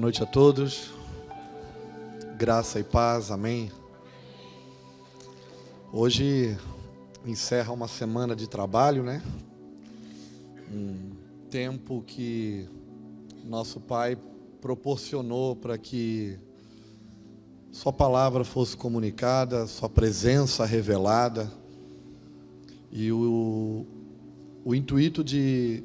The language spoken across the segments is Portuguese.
noite a todos, graça e paz, amém. Hoje encerra uma semana de trabalho, né? Um tempo que nosso Pai proporcionou para que Sua palavra fosse comunicada, Sua presença revelada, e o intuito de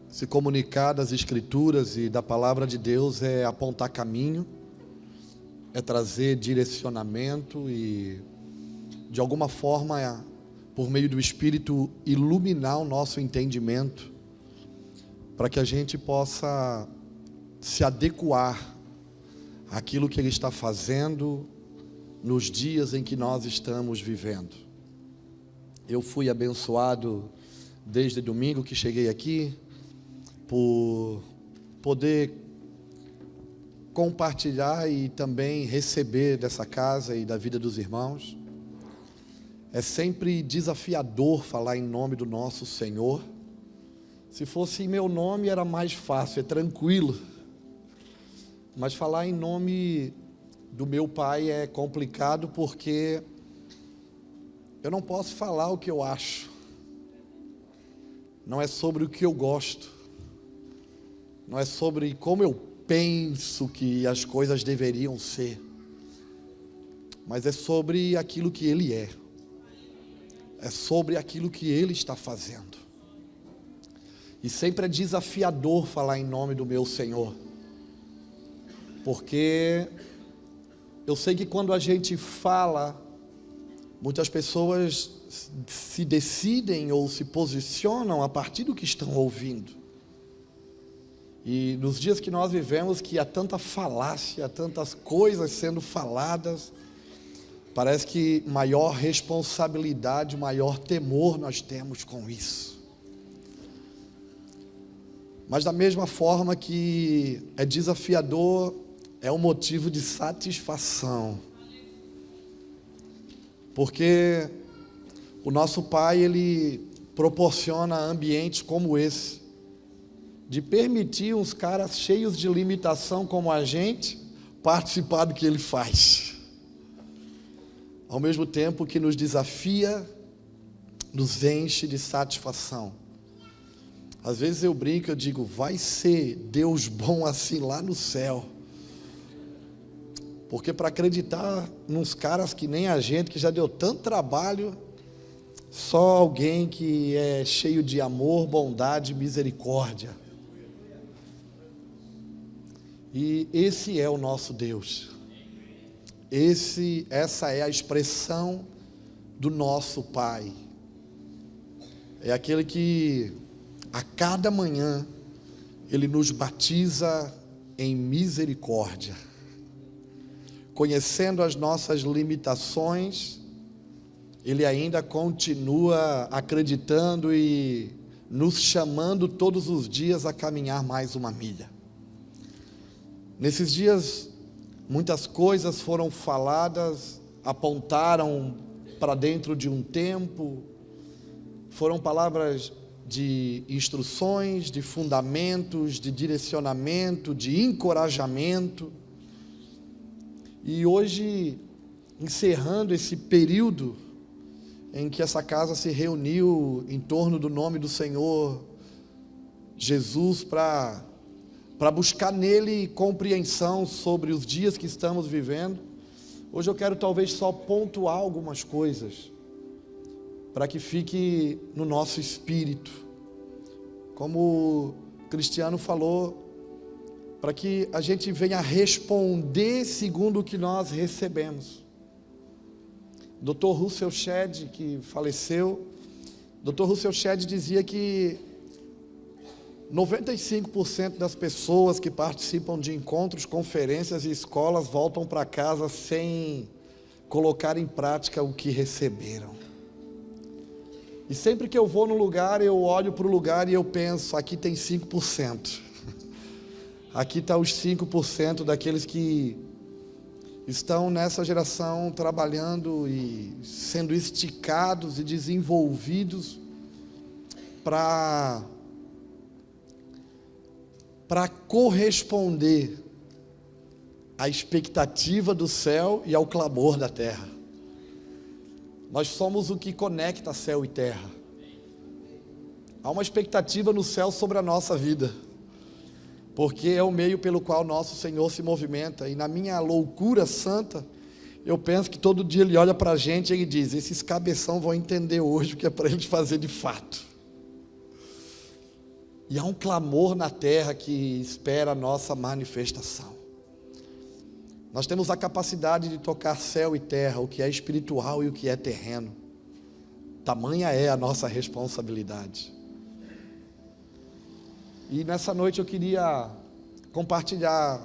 se comunicar das Escrituras e da Palavra de Deus é apontar caminho, é trazer direcionamento e, de alguma forma, por meio do Espírito, iluminar o nosso entendimento, para que a gente possa se adequar àquilo que Ele está fazendo nos dias em que nós estamos vivendo. Eu fui abençoado desde domingo que cheguei aqui, por poder compartilhar e também receber dessa casa e da vida dos irmãos. É sempre desafiador falar em nome do nosso Senhor. Se fosse meu nome era mais fácil, é tranquilo. Mas falar em nome do meu Pai é complicado, porque eu não posso falar o que eu acho. Não é sobre o que eu gosto. Não é sobre como eu penso que as coisas deveriam ser, mas é sobre aquilo que Ele é. É sobre aquilo que Ele está fazendo. E sempre é desafiador falar em nome do meu Senhor, porque eu sei que quando a gente fala, muitas pessoas se decidem ou se posicionam a partir do que estão ouvindo. E nos dias que nós vivemos, que há tanta falácia, tantas coisas sendo faladas, parece que maior responsabilidade, maior temor nós temos com isso. Mas da mesma forma que é desafiador, é um motivo de satisfação. Porque o nosso Pai, Ele proporciona ambientes como esse, de permitir uns caras cheios de limitação como a gente participar do que Ele faz, ao mesmo tempo que nos desafia, nos enche de satisfação. Às vezes eu brinco, eu digo, vai ser Deus bom assim lá no céu, porque para acreditar nos caras que nem a gente, que já deu tanto trabalho, só alguém que é cheio de amor, bondade e misericórdia. E esse é o nosso Deus. Essa é a expressão do nosso Pai. É aquele que a cada manhã Ele nos batiza em misericórdia. Conhecendo as nossas limitações, Ele ainda continua acreditando e nos chamando todos os dias a caminhar mais uma milha. Nesses dias, muitas coisas foram faladas, apontaram para dentro de um tempo, foram palavras de instruções, de fundamentos, de direcionamento, de encorajamento. E hoje, encerrando esse período em que essa casa se reuniu em torno do nome do Senhor Jesus para buscar nele compreensão sobre os dias que estamos vivendo, hoje eu quero talvez só pontuar algumas coisas, para que fique no nosso espírito, como o Cristiano falou, para que a gente venha responder segundo o que nós recebemos. Dr. Russell Shedd, que faleceu, Dr. Russell Shedd dizia que 95% das pessoas que participam de encontros, conferências e escolas voltam para casa sem colocar em prática o que receberam. E sempre que eu vou no lugar, eu olho para o lugar e eu penso, aqui tem 5%. Aqui está os 5% daqueles que estão nessa geração trabalhando e sendo esticados e desenvolvidos para corresponder à expectativa do céu e ao clamor da terra. Nós somos o que conecta céu e terra. Há uma expectativa no céu sobre a nossa vida, porque é o meio pelo qual nosso Senhor se movimenta. E na minha loucura santa, eu penso que todo dia Ele olha para a gente e Ele diz: esses cabeção vão entender hoje o que é para eles fazer de fato. E há um clamor na terra que espera a nossa manifestação. Nós temos a capacidade de tocar céu e terra, o que é espiritual e o que é terreno. Tamanha é a nossa responsabilidade. E nessa noite eu queria compartilhar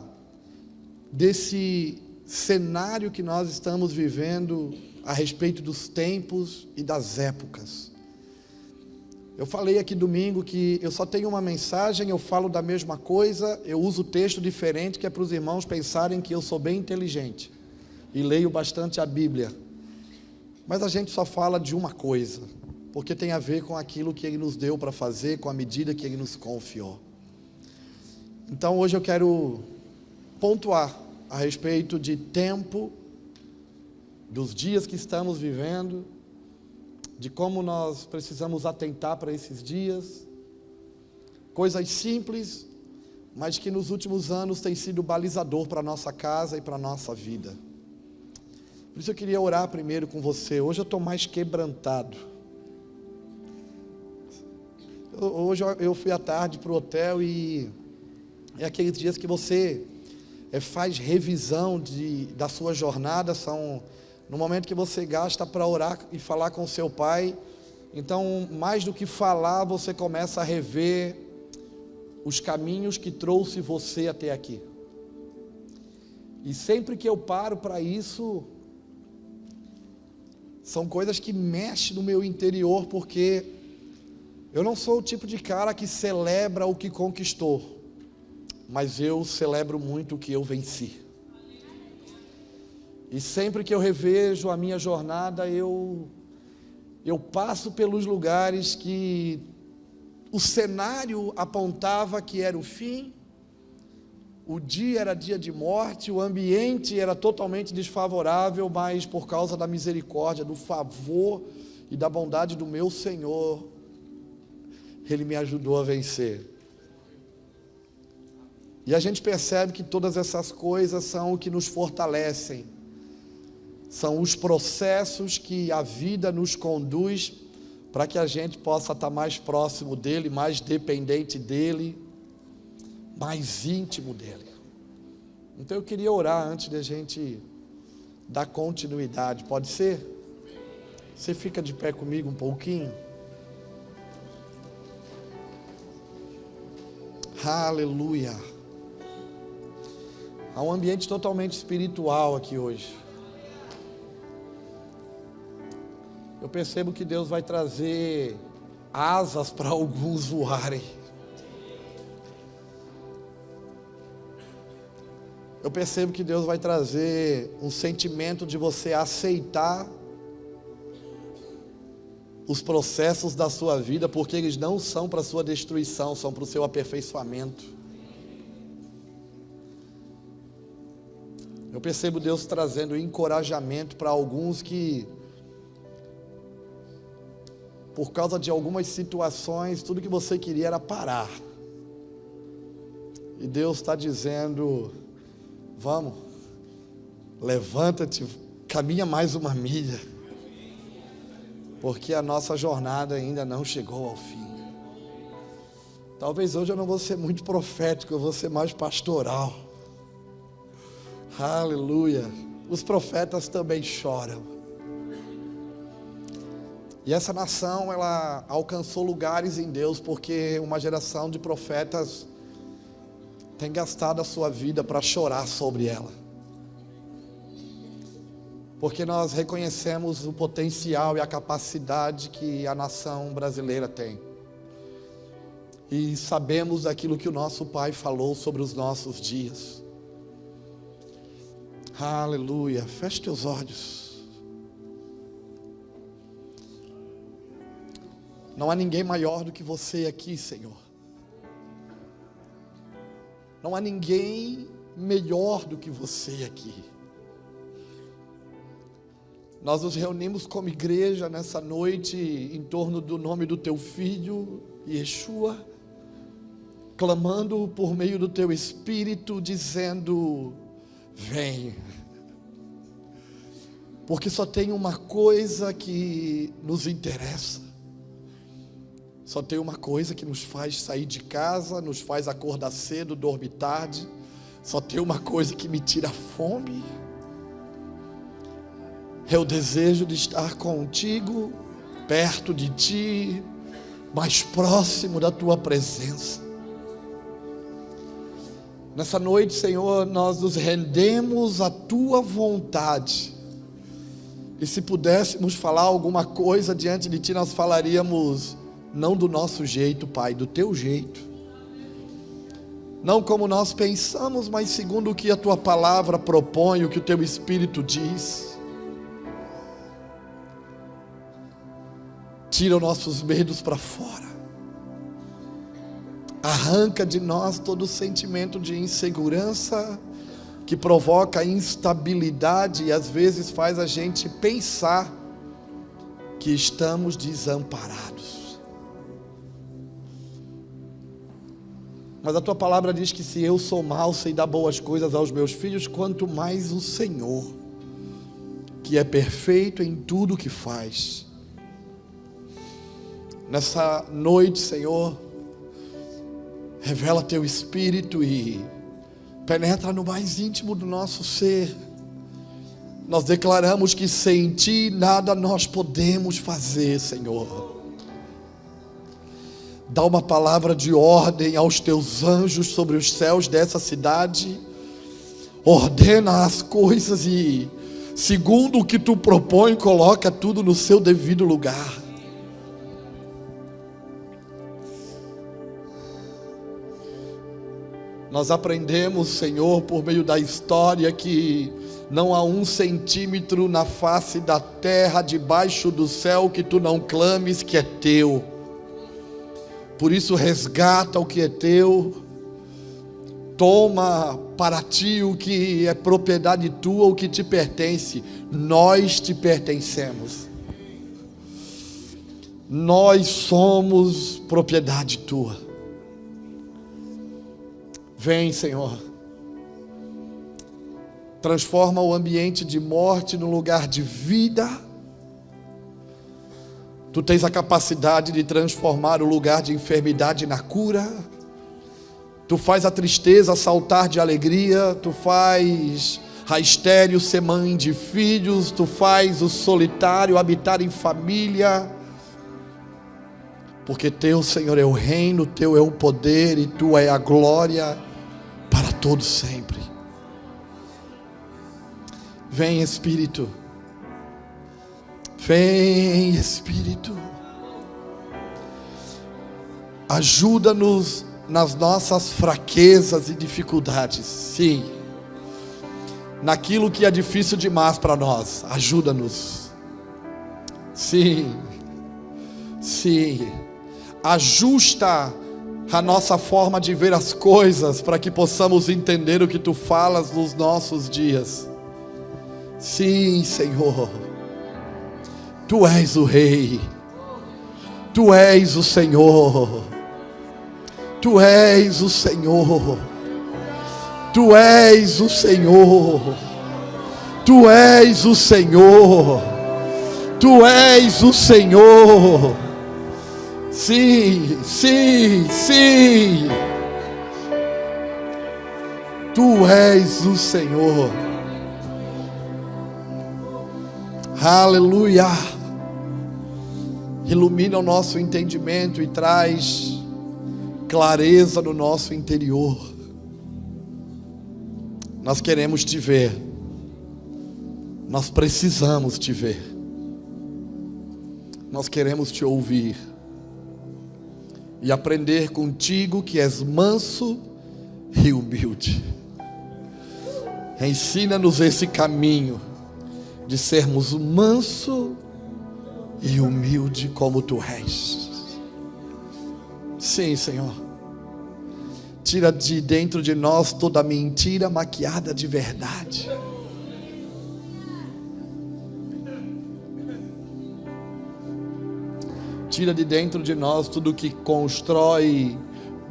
desse cenário que nós estamos vivendo a respeito dos tempos e das épocas. Eu falei aqui domingo que eu só tenho uma mensagem, eu falo da mesma coisa, eu uso texto diferente, que é para os irmãos pensarem que eu sou bem inteligente e leio bastante a Bíblia. Mas a gente só fala de uma coisa, porque tem a ver com aquilo que Ele nos deu para fazer, com a medida que Ele nos confiou. Então hoje eu quero pontuar a respeito de tempo, dos dias que estamos vivendo, de como nós precisamos atentar para esses dias, coisas simples, mas que nos últimos anos tem sido balizador para a nossa casa e para a nossa vida. Por isso eu queria orar primeiro com você. Hoje eu estou mais quebrantado. Hoje eu fui à tarde para o hotel e é aqueles dias que você faz revisão da sua jornada, são no momento que você gasta para orar e falar com seu pai. Então, mais do que falar, você começa a rever os caminhos que trouxe você até aqui. E sempre que eu paro para isso, são coisas que mexem no meu interior, porque eu não sou o tipo de cara que celebra o que conquistou, mas eu celebro muito o que eu venci. E sempre que eu revejo a minha jornada, eu passo pelos lugares que o cenário apontava que era o fim, o dia era dia de morte, o ambiente era totalmente desfavorável, mas por causa da misericórdia, do favor e da bondade do meu Senhor, Ele me ajudou a vencer. E a gente percebe que todas essas coisas são o que nos fortalecem. São os processos que a vida nos conduz para que a gente possa estar mais próximo dEle, mais dependente dEle, mais íntimo dEle. Então eu queria orar antes de a gente dar continuidade, pode ser? Você fica de pé comigo um pouquinho? Aleluia! Há um ambiente totalmente espiritual aqui hoje. Eu percebo que Deus vai trazer asas para alguns voarem. Eu percebo que Deus vai trazer um sentimento de você aceitar os processos da sua vida, porque eles não são para a sua destruição, são para o seu aperfeiçoamento. Eu percebo Deus trazendo encorajamento para alguns que, por causa de algumas situações, tudo que você queria era parar. E Deus está dizendo: vamos, levanta-te, caminha mais uma milha, porque a nossa jornada ainda não chegou ao fim. Talvez hoje eu não vou ser muito profético, eu vou ser mais pastoral. Aleluia. Os profetas também choram. E essa nação, ela alcançou lugares em Deus, porque uma geração de profetas tem gastado a sua vida para chorar sobre ela. Porque nós reconhecemos o potencial e a capacidade que a nação brasileira tem. E sabemos daquilo que o nosso Pai falou sobre os nossos dias. Aleluia. Feche teus olhos. Não há ninguém maior do que você aqui, Senhor. Não há ninguém melhor do que você aqui. Nós nos reunimos como igreja nessa noite em torno do nome do teu filho, Yeshua, clamando por meio do teu Espírito, dizendo: vem. Porque só tem uma coisa que nos interessa, só tem uma coisa que nos faz sair de casa, nos faz acordar cedo, dormir tarde, só tem uma coisa que me tira a fome, é o desejo de estar contigo, perto de ti, mais próximo da tua presença. Nessa noite, Senhor, nós nos rendemos à tua vontade. E se pudéssemos falar alguma coisa diante de ti, nós falaríamos não do nosso jeito, Pai, do teu jeito. Não como nós pensamos, mas segundo o que a tua palavra propõe, o que o teu Espírito diz. Tira os nossos medos para fora. Arranca de nós todo sentimento de insegurança que provoca instabilidade e às vezes faz a gente pensar que estamos desamparados. Mas a tua palavra diz que se eu sou mau, sei dar boas coisas aos meus filhos, quanto mais o Senhor, que é perfeito em tudo o que faz. Nessa noite, Senhor, revela teu Espírito e penetra no mais íntimo do nosso ser. Nós declaramos que sem ti nada nós podemos fazer, Senhor. Dá uma palavra de ordem aos teus anjos sobre os céus dessa cidade. Ordena as coisas e, segundo o que tu propõe, coloca tudo no seu devido lugar. Nós aprendemos, Senhor, por meio da história, que não há 1 centímetro na face da terra, debaixo do céu, que tu não clames que é teu. Por isso resgata o que é teu, toma para ti o que é propriedade tua, o que te pertence. Nós te pertencemos, nós somos propriedade tua. Vem, Senhor, transforma o ambiente de morte no lugar de vida. Tu tens a capacidade de transformar o lugar de enfermidade na cura. Tu faz a tristeza saltar de alegria. Tu faz a estéril ser mãe de filhos. Tu faz o solitário habitar em família. Porque teu, Senhor, é o reino, teu é o poder e tua é a glória para todos sempre. Vem, Espírito. Vem, Espírito. Ajuda-nos nas nossas fraquezas e dificuldades. Sim. Naquilo que é difícil demais para nós. Ajuda-nos. Sim. Sim. Ajusta a nossa forma de ver as coisas para que possamos entender o que tu falas nos nossos dias. Sim, Senhor. Tu és o Rei. Tu és o Senhor. Tu és o Senhor. Tu és o Senhor. Tu és o Senhor. Tu és o Senhor. Sim, sim, sim. Tu és o Senhor. Aleluia. Ilumina o nosso entendimento e traz clareza no nosso interior. Nós queremos te ver. Nós precisamos te ver. Nós queremos te ouvir e aprender contigo, que és manso e humilde. Ensina-nos esse caminho de sermos manso e humilde como tu és. Sim, Senhor. Tira de dentro de nós toda mentira maquiada de verdade. Tira de dentro de nós tudo que constrói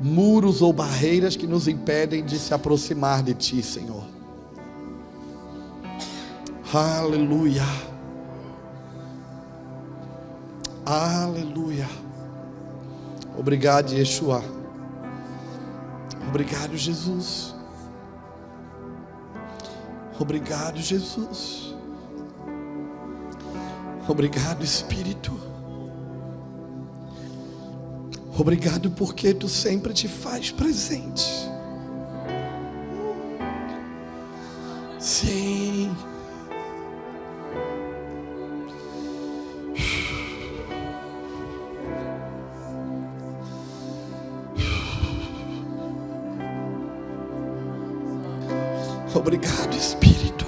muros ou barreiras que nos impedem de se aproximar de Ti, Senhor. Aleluia. Aleluia. Obrigado, Yeshua. Obrigado, Jesus. Obrigado, Jesus. Obrigado, Espírito. Obrigado porque Tu sempre te faz presente. Sim. Obrigado, Espírito.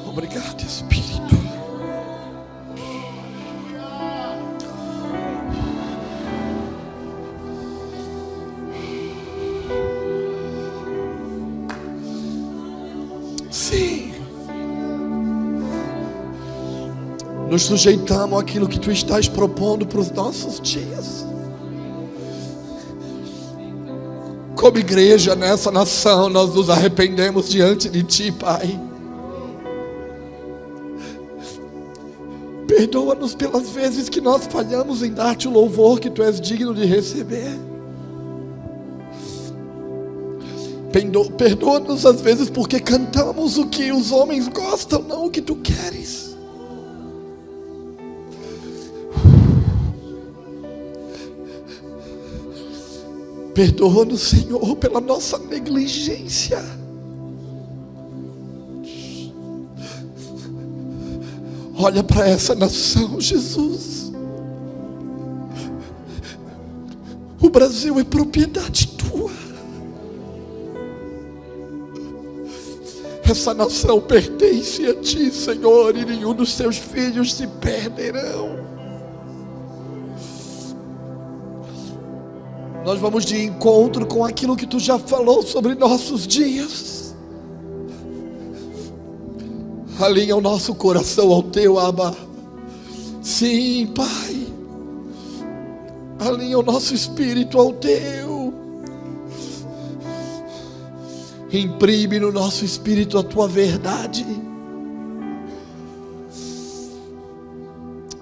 Obrigado, Espírito. Sim. Nos sujeitamos àquilo que Tu estás propondo para os nossos dias. Como igreja nessa nação, nós nos arrependemos diante de Ti, Pai. Perdoa-nos pelas vezes que nós falhamos em dar-Te o louvor que Tu és digno de receber. Perdoa-nos às vezes porque cantamos o que os homens gostam, não o que Tu queres. Perdoa-nos, Senhor, pela nossa negligência. Olha para essa nação, Jesus. O Brasil é propriedade Tua. Essa nação pertence a Ti, Senhor, e nenhum dos Teus filhos se perderão. Nós vamos de encontro com aquilo que Tu já falou sobre nossos dias. Alinha o nosso coração ao Teu, Abba. Sim, Pai. Alinha o nosso espírito ao Teu. Imprime no nosso espírito a Tua verdade.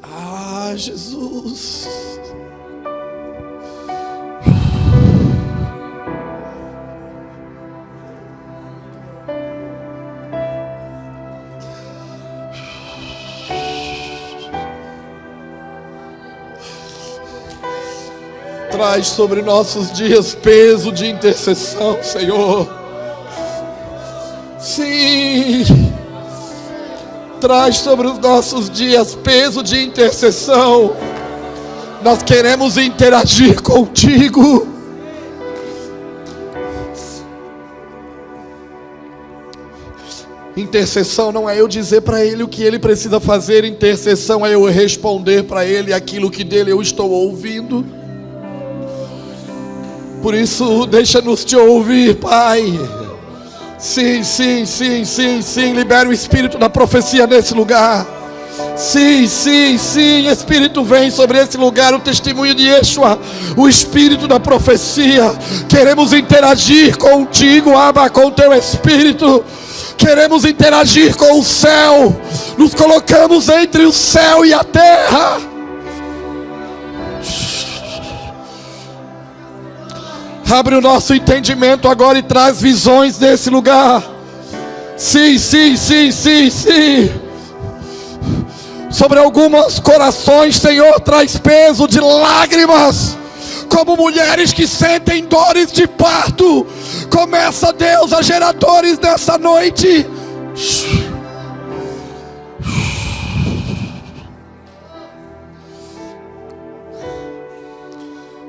Ah, Jesus. Traz sobre nossos dias peso de intercessão, Senhor. Sim. Traz sobre os nossos dias peso de intercessão. Nós queremos interagir contigo. Intercessão não é eu dizer para Ele o que Ele precisa fazer. Intercessão é eu responder para Ele aquilo que dele eu estou ouvindo. Por isso, deixa-nos Te ouvir, Pai. Sim, sim, sim, sim, sim. Libera o espírito da profecia nesse lugar. Sim, sim, sim. Espírito, vem sobre esse lugar. O testemunho de Yeshua, o espírito da profecia. Queremos interagir contigo, Abba, com o Teu espírito. Queremos interagir com o céu. Nos colocamos entre o céu e a terra. Abre o nosso entendimento agora e traz visões nesse lugar. Sim, sim, sim, sim, sim. Sobre alguns corações, Senhor, traz peso de lágrimas, como mulheres que sentem dores de parto. Começa, Deus, a gerar dores nessa noite.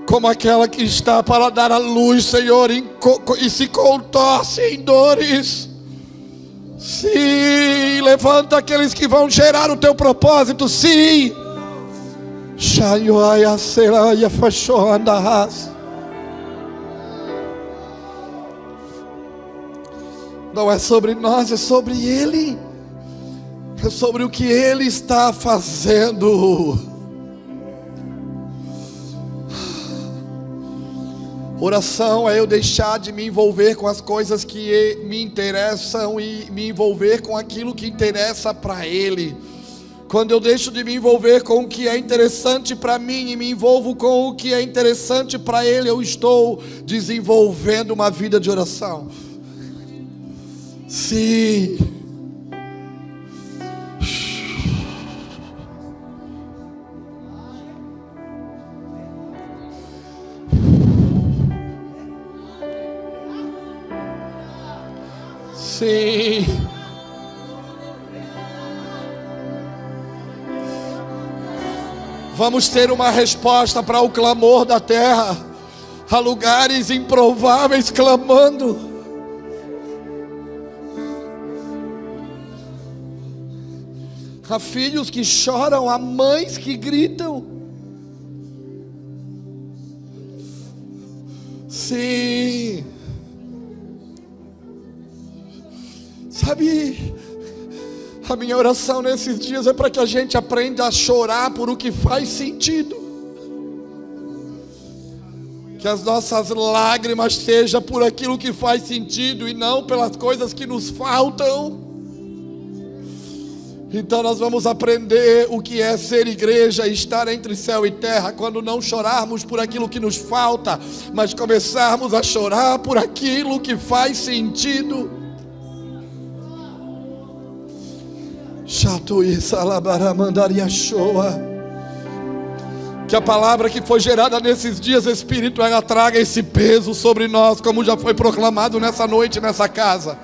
Como aquela que está para dar a luz, Senhor, e se contorce em dores. Sim, levanta aqueles que vão gerar o teu propósito. Sim. Não é sobre nós, é sobre Ele. É sobre o que Ele está fazendo. Oração é eu deixar de me envolver com as coisas que me interessam e me envolver com aquilo que interessa para Ele. Quando eu deixo de me envolver com o que é interessante para mim e me envolvo com o que é interessante para Ele, eu estou desenvolvendo uma vida de oração. Sim. Sim. Vamos ter uma resposta para o clamor da terra. Há lugares improváveis clamando. Há filhos que choram, há mães que gritam. Sim. Sabe, a minha oração nesses dias é para que a gente aprenda a chorar por o que faz sentido. Que as nossas lágrimas sejam por aquilo que faz sentido e não pelas coisas que nos faltam. Então nós vamos aprender o que é ser igreja, estar entre céu e terra, quando não chorarmos por aquilo que nos falta, mas começarmos a chorar por aquilo que faz sentido. Que a palavra que foi gerada nesses dias, Espírito, ela traga esse peso sobre nós, como já foi proclamado nessa noite, nessa casa.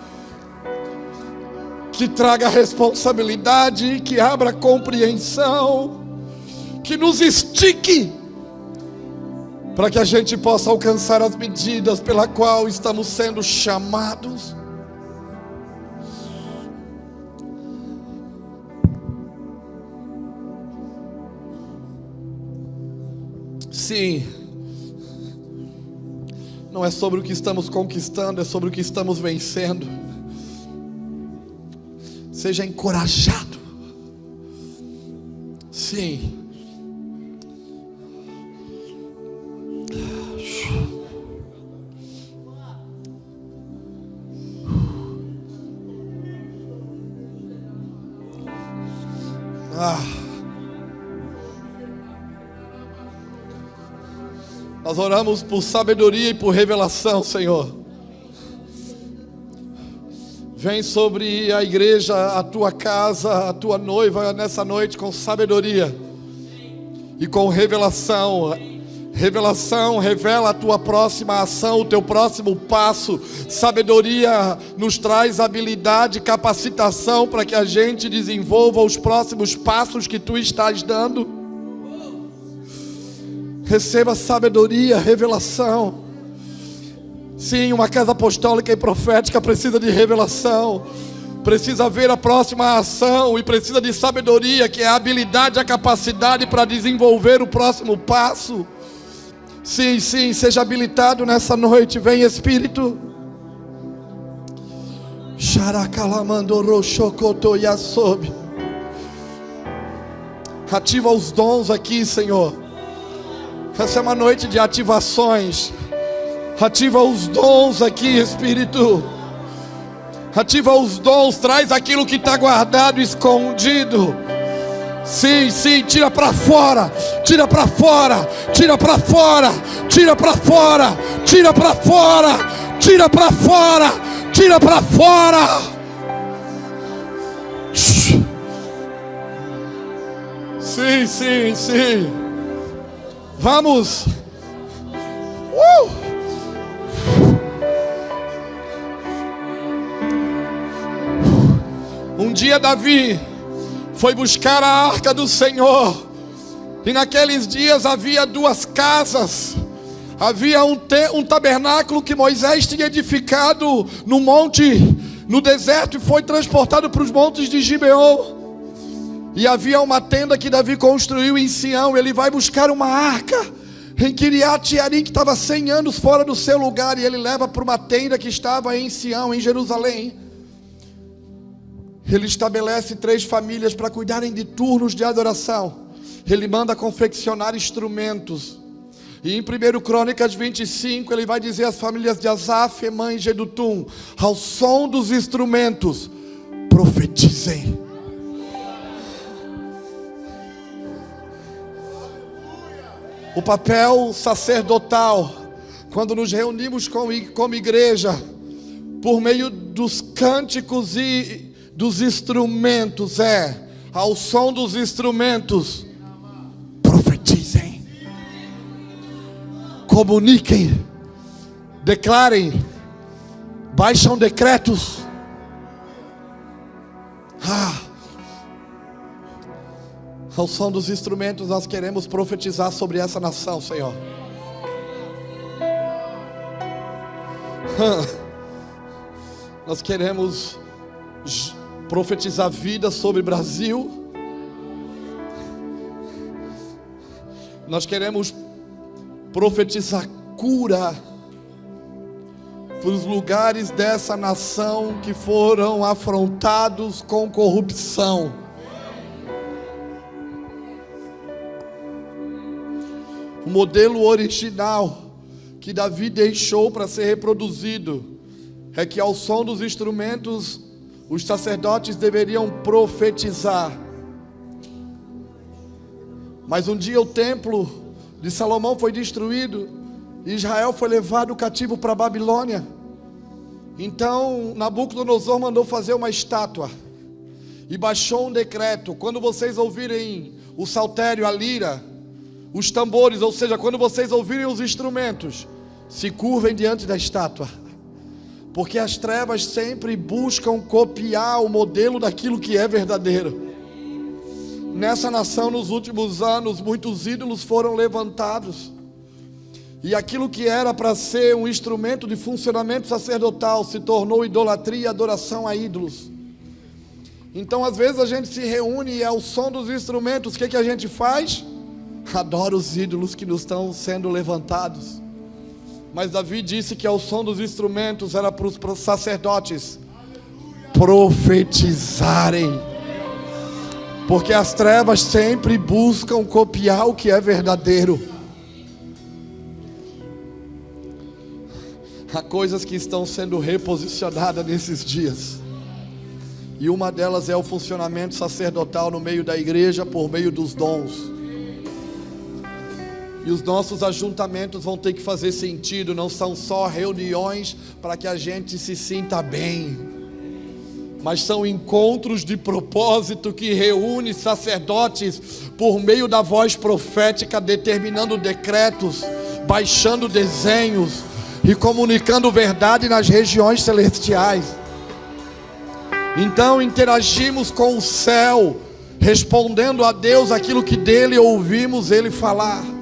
Que traga responsabilidade, que abra compreensão, que nos estique, para que a gente possa alcançar as medidas pela qual estamos sendo chamados. Sim, não é sobre o que estamos conquistando, é sobre o que estamos vencendo. Seja encorajado. Sim. Nós oramos por sabedoria e por revelação, Senhor. Vem sobre a igreja, a tua casa, a tua noiva nessa noite com sabedoria e com revelação. Revelação revela a tua próxima ação, o teu próximo passo. Sabedoria nos traz habilidade, capacitação para que a gente desenvolva os próximos passos que tu estás dando. Receba sabedoria, revelação. Sim, uma casa apostólica e profética precisa de revelação. Precisa ver a próxima ação e precisa de sabedoria, que é a habilidade, a capacidade para desenvolver o próximo passo. Sim, sim, seja habilitado nessa noite. Vem, Espírito. Ativa os dons aqui, Senhor. Essa é uma noite de ativações. Ativa os dons aqui, Espírito. Ativa os dons, traz aquilo que está guardado, escondido. Sim, sim, tira para fora. Tira para fora. Tira para fora. Tira para fora. Tira para fora. Tira para fora. Tira para fora. Sim, sim, sim. Vamos. Um dia Davi foi buscar a arca do Senhor, e naqueles dias havia duas casas. Havia um tabernáculo que Moisés tinha edificado no no deserto e foi transportado para os montes de Gibeon. E havia uma tenda que Davi construiu em Sião. Ele vai buscar uma arca em Kiriat Jearim, que estava 100 anos fora do seu lugar, e ele leva para uma tenda que estava em Sião, em Jerusalém. Ele estabelece 3 famílias para cuidarem de turnos de adoração. Ele manda confeccionar instrumentos. E em 1 Crônicas 25, ele vai dizer às famílias de Asaf, Emã e Jedutum: ao som dos instrumentos, profetizem. O papel sacerdotal, quando nos reunimos como igreja, por meio dos cânticos e dos instrumentos, ao som dos instrumentos, profetizem, comuniquem, declarem, baixam decretos. Ao som dos instrumentos, nós queremos profetizar sobre essa nação, Senhor. Nós queremos profetizar vida sobre o Brasil. Nós queremos profetizar cura para os lugares dessa nação que foram afrontados com corrupção. O modelo original que Davi deixou para ser reproduzido é que ao som dos instrumentos os sacerdotes deveriam profetizar. Mas um dia o templo de Salomão foi destruído e Israel foi levado cativo para a Babilônia. Então Nabucodonosor mandou fazer uma estátua e baixou um decreto: quando vocês ouvirem o saltério, a lira, os tambores, ou seja, quando vocês ouvirem os instrumentos, se curvem diante da estátua, porque as trevas sempre buscam copiar o modelo daquilo que é verdadeiro. Nessa nação, nos últimos anos, muitos ídolos foram levantados, e aquilo que era para ser um instrumento de funcionamento sacerdotal se tornou idolatria e adoração a ídolos. Então às vezes a gente se reúne e ao som dos instrumentos, o que a gente faz? Adora os ídolos que nos estão sendo levantados. Mas Davi disse que ao som dos instrumentos era para os sacerdotes profetizarem, porque as trevas sempre buscam copiar o que é verdadeiro. Há coisas que estão sendo reposicionadas nesses dias, e uma delas é o funcionamento sacerdotal no meio da igreja por meio dos dons. E os nossos ajuntamentos vão ter que fazer sentido. Não são só reuniões para que a gente se sinta bem, mas são encontros de propósito que reúne sacerdotes por meio da voz profética, determinando decretos, baixando desenhos e comunicando verdade nas regiões celestiais. Então interagimos com o céu, respondendo a Deus aquilo que dele ouvimos ele falar.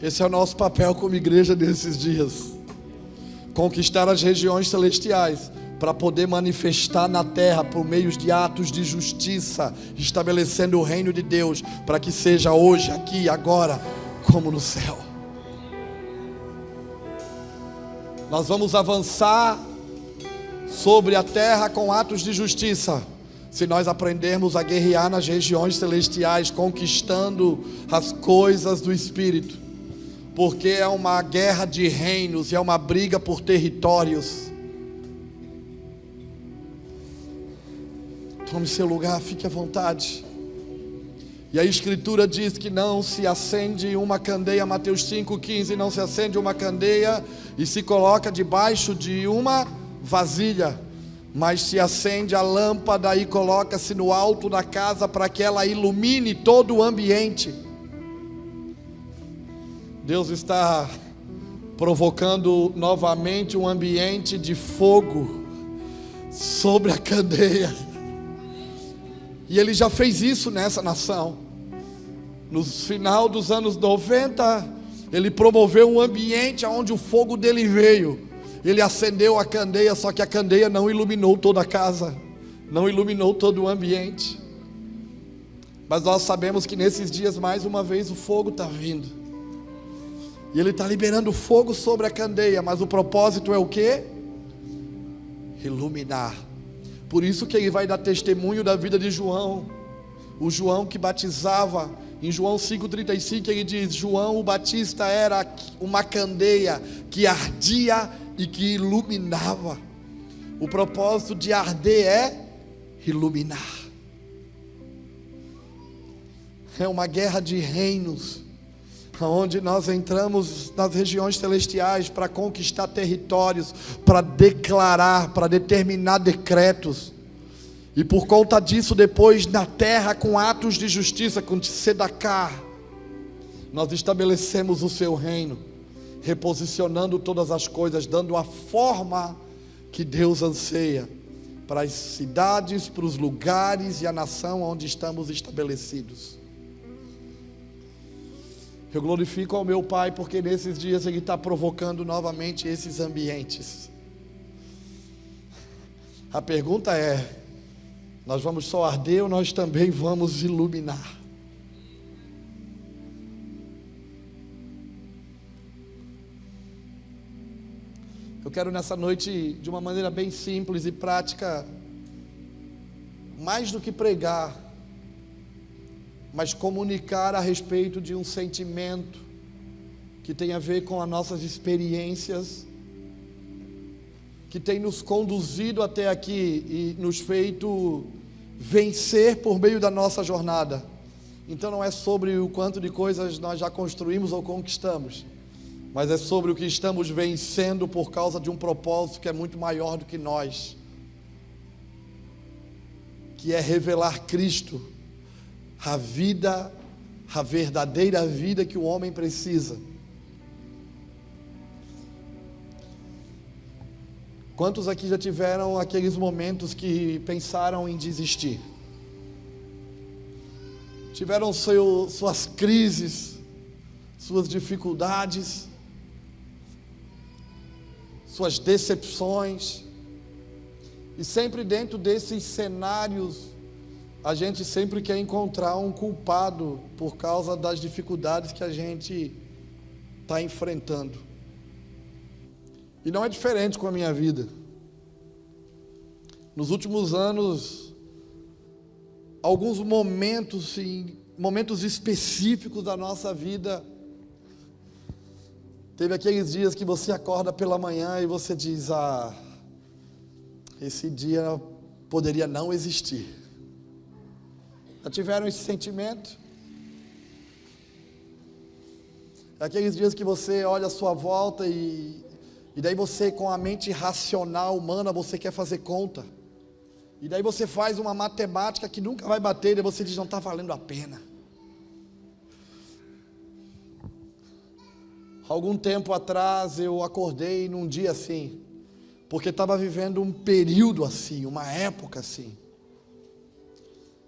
Esse é o nosso papel como igreja nesses dias: conquistar as regiões celestiais para poder manifestar na terra por meio de atos de justiça, estabelecendo o reino de Deus, para que seja hoje, aqui, agora, como no céu. Nós vamos avançar sobre a terra com atos de justiça, se nós aprendermos a guerrear nas regiões celestiais, conquistando as coisas do Espírito, porque é uma guerra de reinos e é uma briga por territórios. Tome seu lugar, fique à vontade. E a Escritura diz que não se acende uma candeia, Mateus 5,15, não se acende uma candeia e se coloca debaixo de uma vasilha, mas se acende a lâmpada e coloca-se no alto da casa para que ela ilumine todo o ambiente. Deus está provocando novamente um ambiente de fogo sobre a candeia, e Ele já fez isso nessa nação. No final dos anos 90, ele promoveu um ambiente onde o fogo dele veio. Ele acendeu a candeia, só que a candeia não iluminou toda a casa, não iluminou todo o ambiente. Mas nós sabemos que nesses dias, mais uma vez, o fogo está vindo. E ele está liberando fogo sobre a candeia, mas o propósito é o quê? Iluminar. Por isso que ele vai dar testemunho da vida de João. O João que batizava, em João 5,35 ele diz: João o Batista era uma candeia que ardia e que iluminava. O propósito de arder é iluminar. É uma guerra de reinos, onde nós entramos nas regiões celestiais para conquistar territórios, para declarar, para determinar decretos. E por conta disso, depois na terra, com atos de justiça, com Tzedaká, nós estabelecemos o seu reino, reposicionando todas as coisas, dando a forma que Deus anseia para as cidades, para os lugares e a nação onde estamos estabelecidos. Eu glorifico ao meu Pai, porque nesses dias Ele está provocando novamente esses ambientes. A pergunta é: nós vamos só arder ou nós também vamos iluminar? Eu quero nessa noite, de uma maneira bem simples e prática, mais do que pregar, mas comunicar a respeito de um sentimento que tem a ver com as nossas experiências, que tem nos conduzido até aqui e nos feito vencer por meio da nossa jornada. Então não é sobre o quanto de coisas nós já construímos ou conquistamos, mas é sobre o que estamos vencendo por causa de um propósito que é muito maior do que nós, que é revelar Cristo, a vida, a verdadeira vida que o homem precisa. Quantos aqui já tiveram aqueles momentos que pensaram em desistir? Tiveram suas crises, suas dificuldades, suas decepções, e sempre dentro desses cenários, a gente sempre quer encontrar um culpado por causa das dificuldades que a gente está enfrentando. E não é diferente com a minha vida. Nos últimos anos, alguns momentos específicos da nossa vida, teve aqueles dias que você acorda pela manhã e você diz: esse dia poderia não existir. Já tiveram esse sentimento? Aqueles dias que você olha à sua volta e daí você, com a mente racional humana, você quer fazer conta. E daí você faz uma matemática que nunca vai bater, e daí você diz: não está valendo a pena. Algum tempo atrás eu acordei num dia assim, porque estava vivendo um período assim, uma época assim.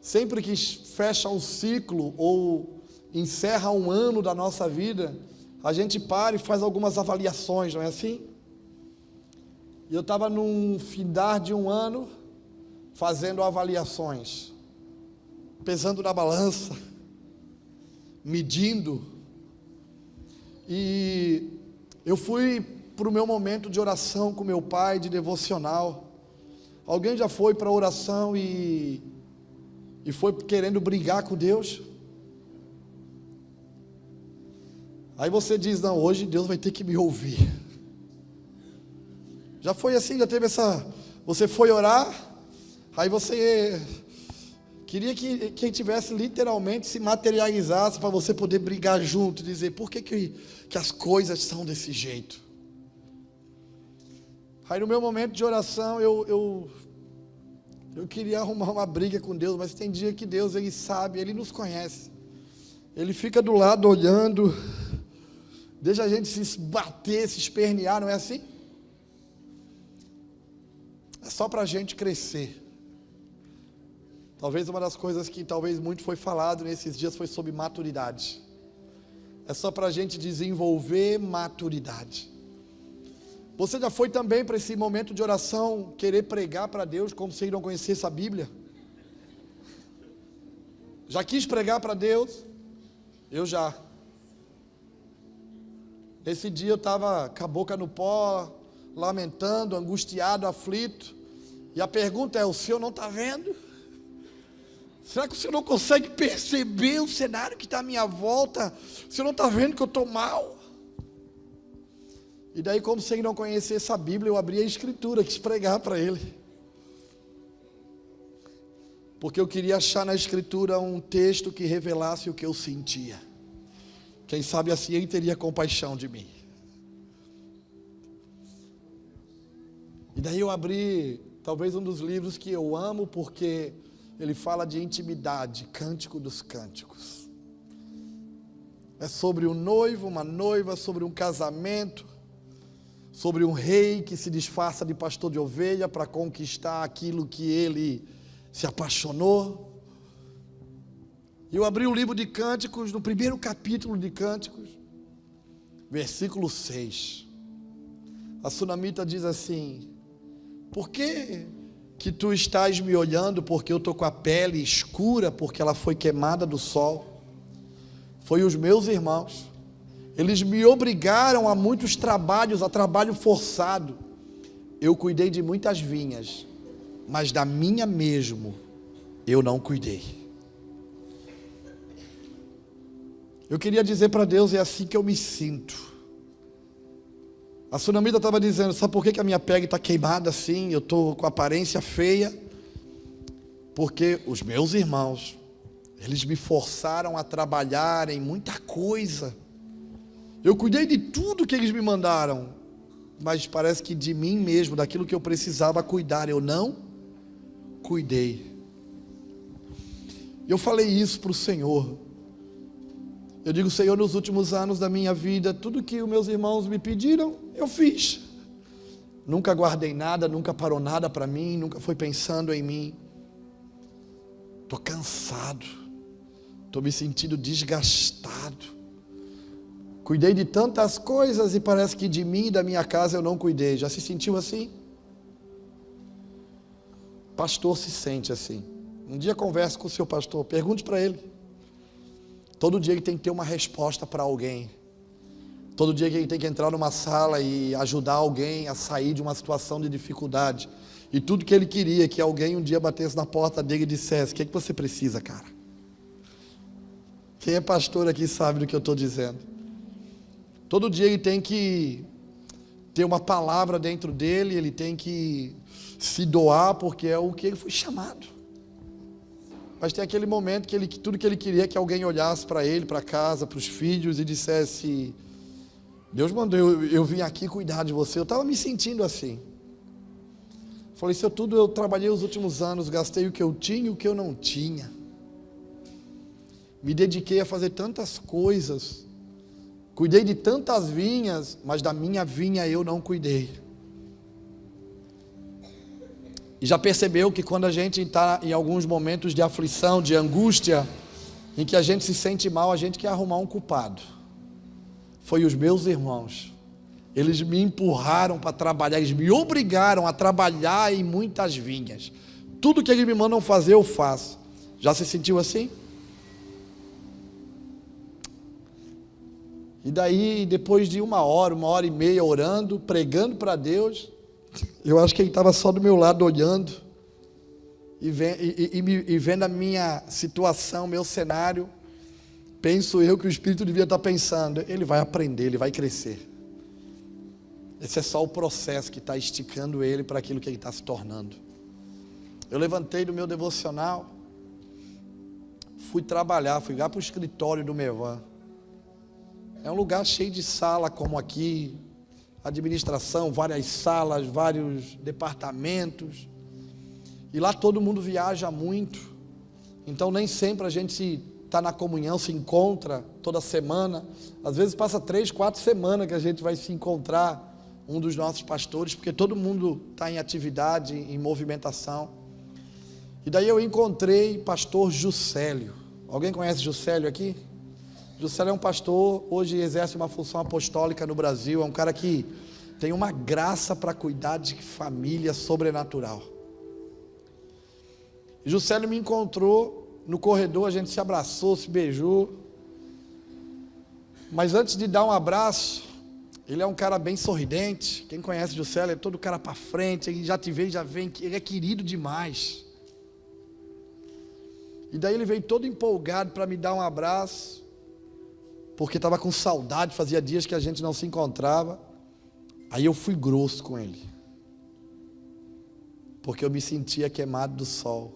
Sempre que fecha um ciclo ou encerra um ano da nossa vida, a gente para e faz algumas avaliações, não é assim? E eu estava num findar de um ano, fazendo avaliações, pesando na balança, medindo, e eu fui para o meu momento de oração com meu pai, de devocional. Alguém já foi para a oração e foi querendo brigar com Deus? Aí você diz: não, hoje Deus vai ter que me ouvir. Já foi assim? Já teve essa... Você foi orar, aí você queria que quem tivesse literalmente se materializasse para você poder brigar junto e dizer: por que as coisas são desse jeito? Aí no meu momento de oração eu queria arrumar uma briga com Deus, mas tem dia que Deus, Ele sabe, Ele nos conhece. Ele fica do lado olhando, deixa a gente se bater, se espernear, não é assim? É só para a gente crescer. Talvez uma das coisas que talvez muito foi falado nesses dias foi sobre maturidade. É só para a gente desenvolver maturidade. Você já foi também para esse momento de oração, querer pregar para Deus como se ele não conhecesse a Bíblia? Já quis pregar para Deus? Eu já. Nesse dia eu estava com a boca no pó, lamentando, angustiado, aflito. E a pergunta é, o senhor não está vendo? Será que o senhor não consegue perceber o cenário que está à minha volta? O senhor não está vendo que eu estou mal? E daí, como se ele não conhecesse a Bíblia, eu abri a Escritura, quis pregar para ele. Porque eu queria achar na Escritura um texto que revelasse o que eu sentia. Quem sabe assim ele teria compaixão de mim. E daí eu abri, talvez um dos livros que eu amo, porque ele fala de intimidade, Cântico dos Cânticos. É sobre um noivo, uma noiva, sobre um casamento, sobre um rei que se disfarça de pastor de ovelha para conquistar aquilo que ele se apaixonou. Eu abri o livro de Cânticos, no primeiro capítulo de Cânticos, versículo 6. A sunamita diz assim: por que tu estás me olhando porque eu estou com a pele escura, porque ela foi queimada do sol? Foi os meus irmãos, eles me obrigaram a muitos trabalhos, a trabalho forçado. Eu cuidei de muitas vinhas, mas da minha mesmo eu não cuidei. Eu queria dizer para Deus, é assim que eu me sinto. A sunamita estava dizendo, sabe por que a minha pele está queimada assim? Eu estou com aparência feia. Porque os meus irmãos, eles me forçaram a trabalhar em muita coisa. Eu cuidei de tudo que eles me mandaram, mas parece que de mim mesmo, daquilo que eu precisava cuidar, eu não cuidei. Eu falei isso para o Senhor. Eu digo, Senhor, nos últimos anos da minha vida, tudo que os meus irmãos me pediram, eu fiz. Nunca guardei nada, nunca parou nada para mim, nunca foi pensando em mim. Estou cansado, estou me sentindo desgastado. Cuidei de tantas coisas e parece que de mim e da minha casa eu não cuidei. Já se sentiu assim? Pastor se sente assim. Um dia converse com o seu pastor, pergunte para ele. Todo dia ele tem que ter uma resposta para alguém. Todo dia ele tem que entrar numa sala e ajudar alguém a sair de uma situação de dificuldade. E tudo que ele queria é que alguém um dia batesse na porta dele e dissesse, o que é que você precisa, cara? Quem é pastor aqui sabe do que eu estou dizendo. Todo dia ele tem que ter uma palavra dentro dele, ele tem que se doar, porque é o que ele foi chamado. Mas tem aquele momento que tudo que ele queria é que alguém olhasse para ele, para casa, para os filhos e dissesse, Deus mandou eu vim aqui cuidar de você. Eu estava me sentindo assim. Falei, isso tudo eu trabalhei os últimos anos, gastei o que eu tinha e o que eu não tinha. Me dediquei a fazer tantas coisas, cuidei de tantas vinhas, mas da minha vinha eu não cuidei. E já percebeu que quando a gente está em alguns momentos de aflição, de angústia, em que a gente se sente mal, a gente quer arrumar um culpado. Foi os meus irmãos. Eles me empurraram para trabalhar, eles me obrigaram a trabalhar em muitas vinhas. Tudo que eles me mandam fazer, eu faço. Já se sentiu assim? E daí, depois de uma hora e meia orando, pregando para Deus, eu acho que ele estava só do meu lado olhando e vendo a minha situação, meu cenário. Penso eu que o Espírito devia estar pensando, ele vai aprender, ele vai crescer. Esse é só o processo que está esticando ele para aquilo que ele está se tornando. Eu levantei do meu devocional, fui trabalhar, fui lá para o escritório do Mevan. É um lugar cheio de sala como aqui, administração, várias salas, vários departamentos, e lá todo mundo viaja muito, então nem sempre a gente está na comunhão, se encontra toda semana, às vezes passa 3, 4 semanas que a gente vai se encontrar, um dos nossos pastores, porque todo mundo está em atividade, em movimentação. E daí eu encontrei pastor Juscelio. Alguém conhece Juscelio aqui? Juscelio é um pastor, hoje exerce uma função apostólica no Brasil, é um cara que tem uma graça para cuidar de família sobrenatural. E Juscelio me encontrou no corredor, a gente se abraçou, se beijou. Mas antes de dar um abraço, ele é um cara bem sorridente. Quem conhece Juscelio é todo cara para frente, ele já te vê, já vem, ele é querido demais. E daí ele veio todo empolgado para me dar um abraço, porque estava com saudade, fazia dias que a gente não se encontrava. Aí eu fui grosso com ele, porque eu me sentia queimado do sol.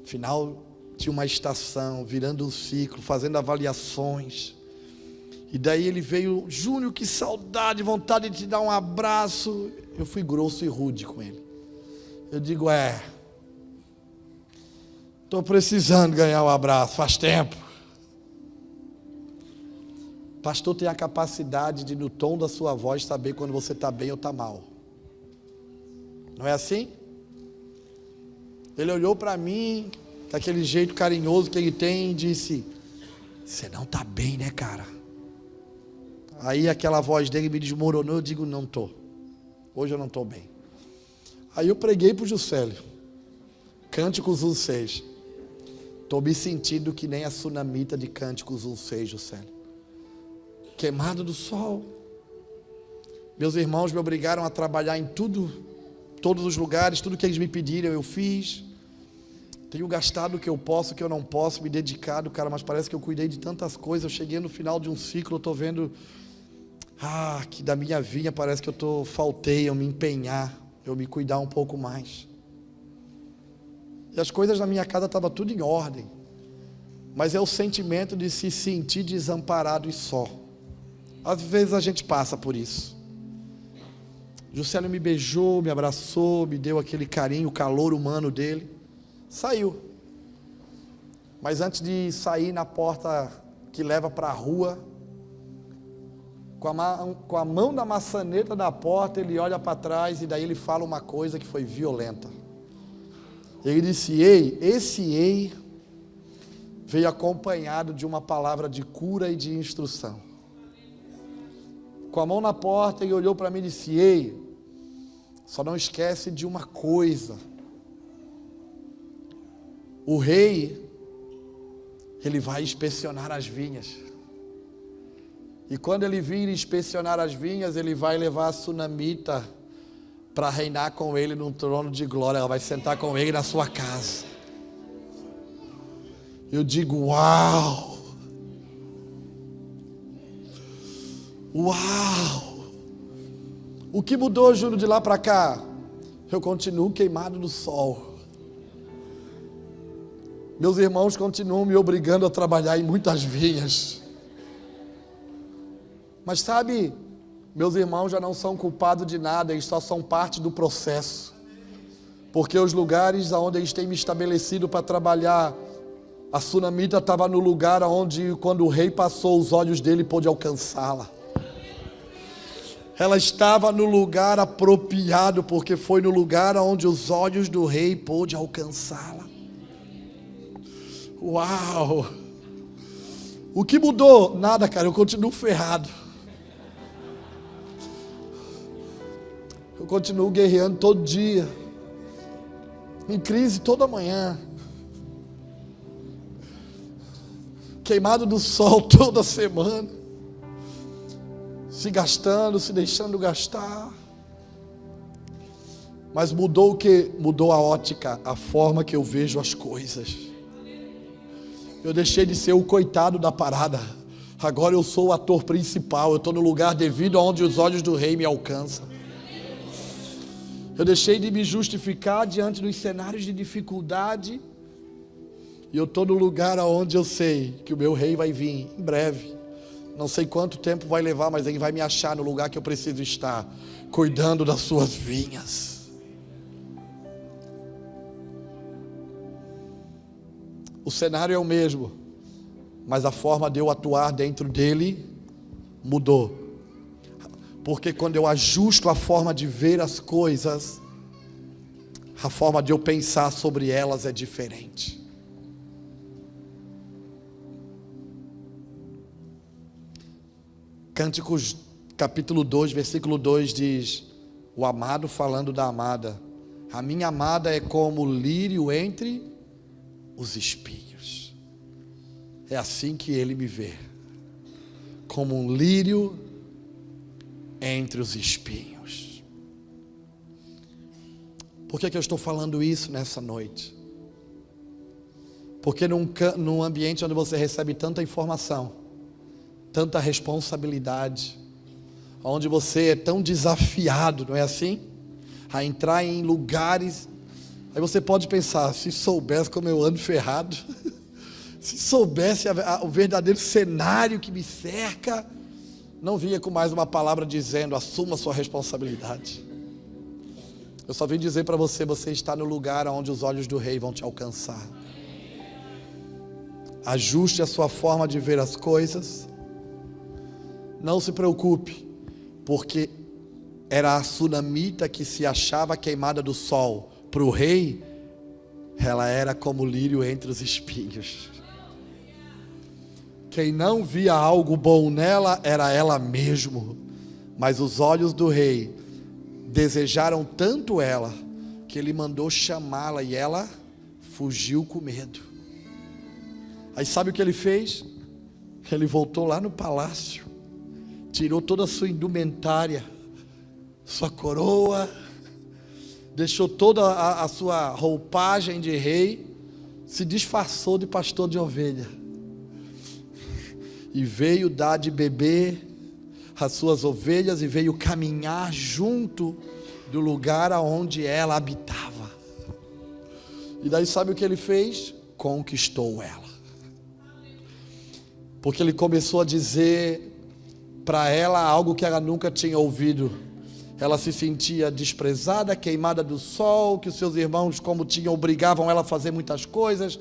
Final de uma estação, virando um ciclo, fazendo avaliações. E daí ele veio, Júnior, que saudade, vontade de te dar um abraço. Eu fui grosso e rude com ele. Eu digo, estou precisando ganhar um abraço, faz tempo. Pastor tem a capacidade de, no tom da sua voz, saber quando você está bem ou está mal. Não é assim? Ele olhou para mim, com aquele jeito carinhoso que ele tem, e disse, você não está bem, né, cara? Aí aquela voz dele me desmoronou, eu digo, não estou. Hoje eu não estou bem. Aí eu preguei para o Juscelio, Cânticos 1:6. Estou me sentindo que nem a sunamita de Cânticos 1:6, Juscelio. Queimado do sol. Meus irmãos me obrigaram a trabalhar em tudo, todos os lugares, tudo que eles me pediram eu fiz. Tenho gastado o que eu posso, o que eu não posso, me dedicado, cara, mas parece que eu cuidei de tantas coisas. Eu cheguei no final de um ciclo, eu estou vendo, que da minha vinha parece que faltei eu me empenhar, eu me cuidar um pouco mais. E as coisas na minha casa estavam tudo em ordem, mas é o sentimento de se sentir desamparado e só. Às vezes a gente passa por isso. Juscelio me beijou, me abraçou, me deu aquele carinho, o calor humano dele. Saiu. Mas antes de sair na porta que leva para a rua, com a mão na maçaneta da porta, ele olha para trás e daí ele fala uma coisa que foi violenta. Ele disse, esse veio acompanhado de uma palavra de cura e de instrução. Com a mão na porta, ele olhou para mim e disse, só não esquece de uma coisa. O rei, ele vai inspecionar as vinhas. E quando ele vir inspecionar as vinhas, ele vai levar a sunamita para reinar com ele num trono de glória. Ela vai sentar com ele na sua casa. Eu digo, uau! Uau! O que mudou, Júnior, de lá para cá? Eu continuo queimado no sol. Meus irmãos continuam me obrigando a trabalhar em muitas vinhas. Mas sabe, meus irmãos já não são culpados de nada, eles só são parte do processo. Porque os lugares onde eles têm me estabelecido para trabalhar, a sunamita estava no lugar onde, quando o rei passou, os olhos dele pôde alcançá-la. Ela estava no lugar apropriado, porque foi no lugar onde os olhos do rei pôde alcançá-la. Uau! O que mudou? Nada, cara, eu continuo ferrado. Eu continuo guerreando todo dia, em crise toda manhã, queimado do sol toda semana, se gastando, se deixando gastar. Mas mudou o que? Mudou a ótica, a forma que eu vejo as coisas. Eu deixei de ser o coitado da parada. Agora eu sou o ator principal. Eu estou no lugar devido aonde os olhos do rei me alcançam. Eu deixei de me justificar diante dos cenários de dificuldade. E eu estou no lugar onde eu sei que o meu rei vai vir em breve. Não sei quanto tempo vai levar, mas ele vai me achar no lugar que eu preciso estar, cuidando das suas vinhas. O cenário é o mesmo, mas a forma de eu atuar dentro dele mudou. Porque quando eu ajusto a forma de ver as coisas, a forma de eu pensar sobre elas é diferente. Cânticos capítulo 2, versículo 2 diz: o amado falando da amada: a minha amada é como o lírio entre os espinhos. É assim que ele me vê, como um lírio entre os espinhos. Por que eu estou falando isso nessa noite? Porque num ambiente onde você recebe tanta informação, tanta responsabilidade, onde você é tão desafiado, não é assim? A entrar em lugares, aí você pode pensar: se soubesse como eu ando ferrado, se soubesse o verdadeiro cenário que me cerca, não vinha com mais uma palavra dizendo: assuma a sua responsabilidade. Eu só vim dizer para você: você está no lugar onde os olhos do rei vão te alcançar. Ajuste a sua forma de ver as coisas. Não se preocupe, porque era a sunamita que se achava queimada do sol. Para o rei, ela era como lírio entre os espinhos. Quem não via algo bom nela era ela mesmo. Mas os olhos do rei desejaram tanto ela, que ele mandou chamá-la e ela fugiu com medo. Aí sabe o que ele fez? Ele voltou lá no palácio, tirou toda a sua indumentária, sua coroa, deixou toda a sua roupagem de rei, se disfarçou de pastor de ovelha e veio dar de beber às suas ovelhas e veio caminhar junto do lugar aonde ela habitava. E daí sabe o que ele fez? Conquistou ela, porque ele começou a dizer para ela algo que ela nunca tinha ouvido. Ela se sentia desprezada, queimada do sol, que os seus irmãos, como tinham, obrigavam ela a fazer muitas coisas.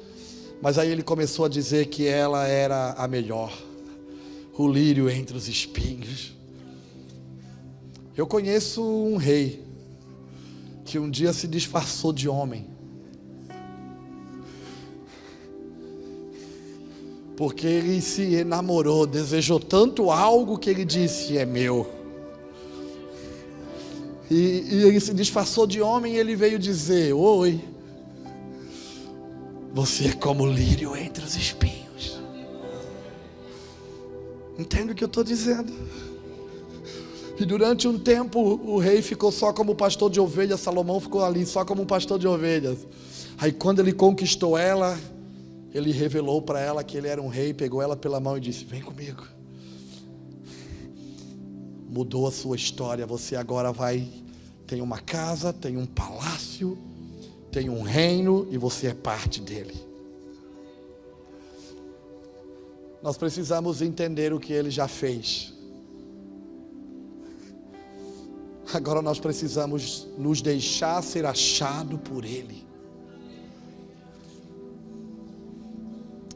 Mas aí ele começou a dizer que ela era a melhor, o lírio entre os espinhos. Eu conheço um rei que um dia se disfarçou de homem, porque ele se enamorou, desejou tanto algo que ele disse: é meu. E ele se disfarçou de homem e ele veio dizer: oi, você é como o lírio entre os espinhos. Entende o que eu estou dizendo? E durante um tempo o rei ficou só como pastor de ovelhas, Salomão ficou ali só como um pastor de ovelhas. Aí quando ele conquistou ela, ele revelou para ela que ele era um rei, pegou ela pela mão e disse: vem comigo. Mudou a sua história. Você agora tem uma casa, tem um palácio, tem um reino e você é parte dele. Nós precisamos entender o que ele já fez. Agora nós precisamos nos deixar ser achado por ele.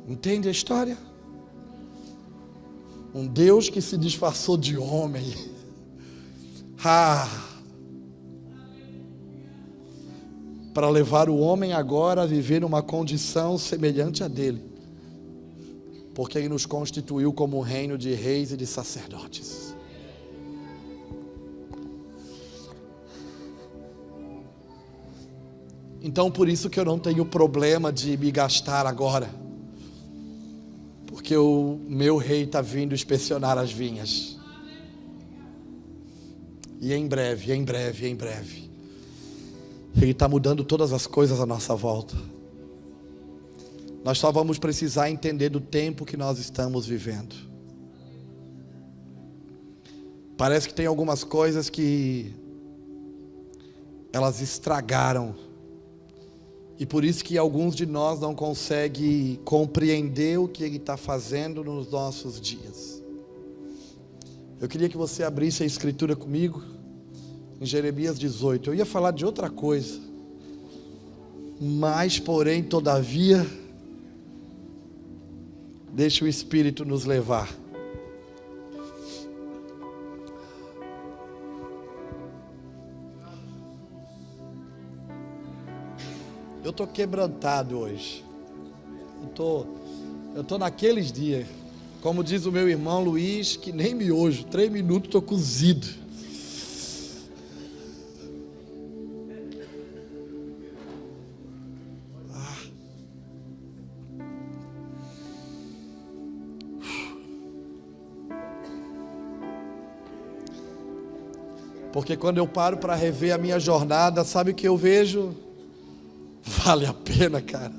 Entende a história? Um Deus que se disfarçou de homem. Para levar o homem agora a viver numa condição semelhante a dele. Porque ele nos constituiu como um reino de reis e de sacerdotes. Então por isso que eu não tenho problema de me gastar agora. Porque o meu rei está vindo inspecionar as vinhas. E em breve, em breve, em breve, ele está mudando todas as coisas à nossa volta. Nós só vamos precisar entender do tempo que nós estamos vivendo. Parece que tem algumas coisas que elas estragaram. E por isso que alguns de nós não conseguem compreender o que ele está fazendo nos nossos dias. Eu queria que você abrisse a escritura comigo, em Jeremias 18. Eu ia falar de outra coisa, mas porém, todavia, deixa o Espírito nos levar. Eu tô quebrantado hoje. Eu tô naqueles dias. Como diz o meu irmão Luiz, que nem miojo, 3 minutos tô cozido. Porque quando eu paro para rever a minha jornada, sabe o que eu vejo? Vale a pena, cara.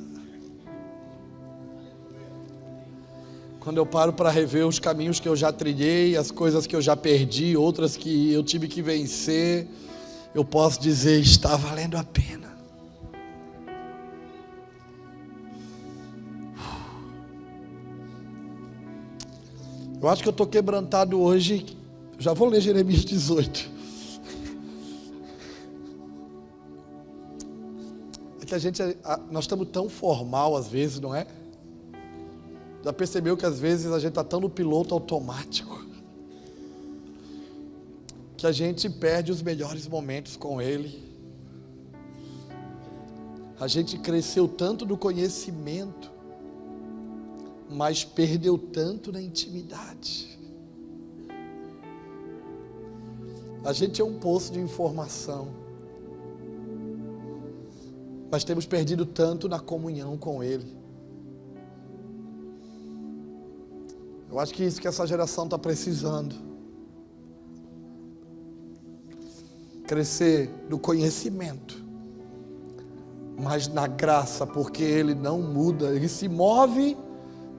Quando eu paro para rever os caminhos que eu já trilhei, as coisas que eu já perdi, outras que eu tive que vencer, eu posso dizer, está valendo a pena. Eu acho que eu estou quebrantado hoje. Já vou ler Jeremias 18. É que nós estamos tão formal às vezes, não é? Já percebeu que às vezes a gente está tão no piloto automático que a gente perde os melhores momentos com Ele. A gente cresceu tanto no conhecimento, mas perdeu tanto na intimidade. A gente é um poço de informação, mas temos perdido tanto na comunhão com Ele. Eu acho que é isso que essa geração está precisando. Crescer no conhecimento, mas na graça, porque Ele não muda. Ele se move,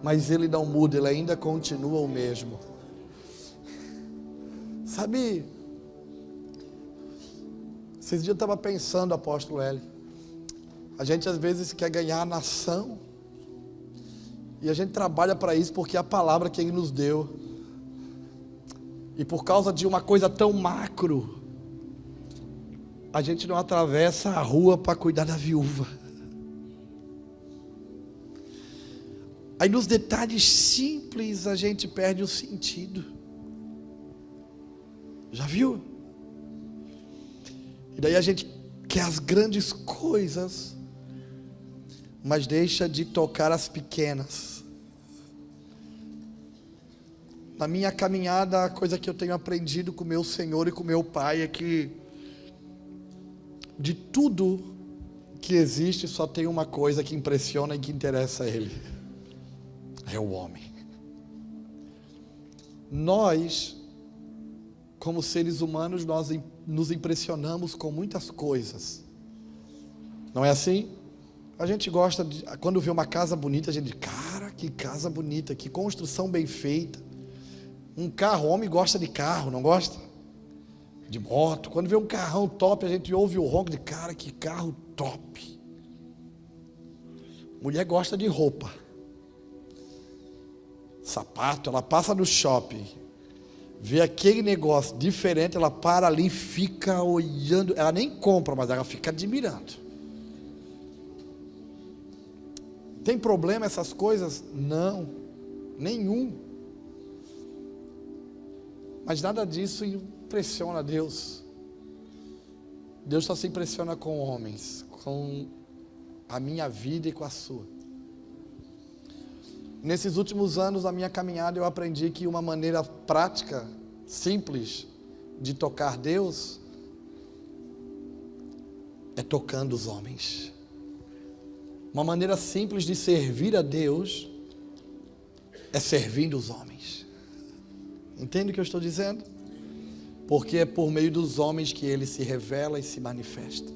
mas Ele não muda, Ele ainda continua o mesmo. Sabe, esses dias eu estava pensando, apóstolo Hélio, a gente às vezes quer ganhar a nação, e a gente trabalha para isso porque é a palavra que Ele nos deu. E por causa de uma coisa tão macro, a gente não atravessa a rua para cuidar da viúva. Aí nos detalhes simples a gente perde o sentido. Já viu? E daí a gente quer as grandes coisas, mas deixa de tocar as pequenas. Na minha caminhada, a coisa que eu tenho aprendido com meu Senhor e com meu Pai é que de tudo que existe, só tem uma coisa que impressiona e que interessa a Ele: é o homem. Nós, como seres humanos, nós nos impressionamos com muitas coisas. Não é assim? A gente gosta de, quando vê uma casa bonita, a gente diz, cara, que casa bonita, que construção bem feita. Um carro, o homem gosta de carro, não gosta? De moto. Quando vê um carrão top, a gente ouve o ronco de, cara, que carro top. Mulher gosta de roupa, sapato. Ela passa no shopping, vê aquele negócio diferente, ela para ali e fica olhando. Ela nem compra, mas ela fica admirando. Tem problema essas coisas? Não, nenhum. Mas nada disso impressiona Deus. Deus só se impressiona com homens, com a minha vida e com a sua. Nesses últimos anos da minha caminhada, eu aprendi que uma maneira prática, simples, de tocar Deus é tocando os homens. Uma maneira simples de servir a Deus é servindo os homens. Entende o que eu estou dizendo? Porque é por meio dos homens que Ele se revela e se manifesta.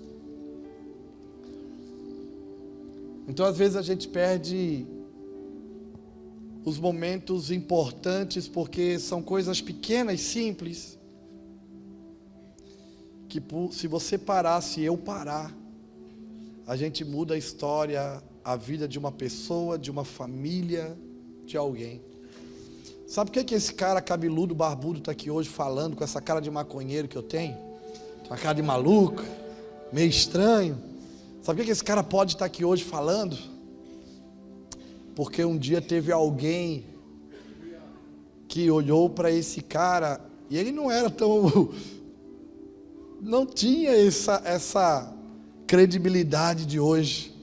Então às vezes a gente perde os momentos importantes porque são coisas pequenas, simples, que se você parar, se eu parar, a gente muda a história, a vida de uma pessoa, de uma família, de alguém. Sabe por que esse cara cabeludo, barbudo está aqui hoje falando com essa cara de maconheiro que eu tenho? Uma cara de maluco, meio estranho. Sabe por que esse cara pode estar aqui hoje falando? Porque um dia teve alguém que olhou para esse cara e ele não era tão... não tinha essa credibilidade de hoje.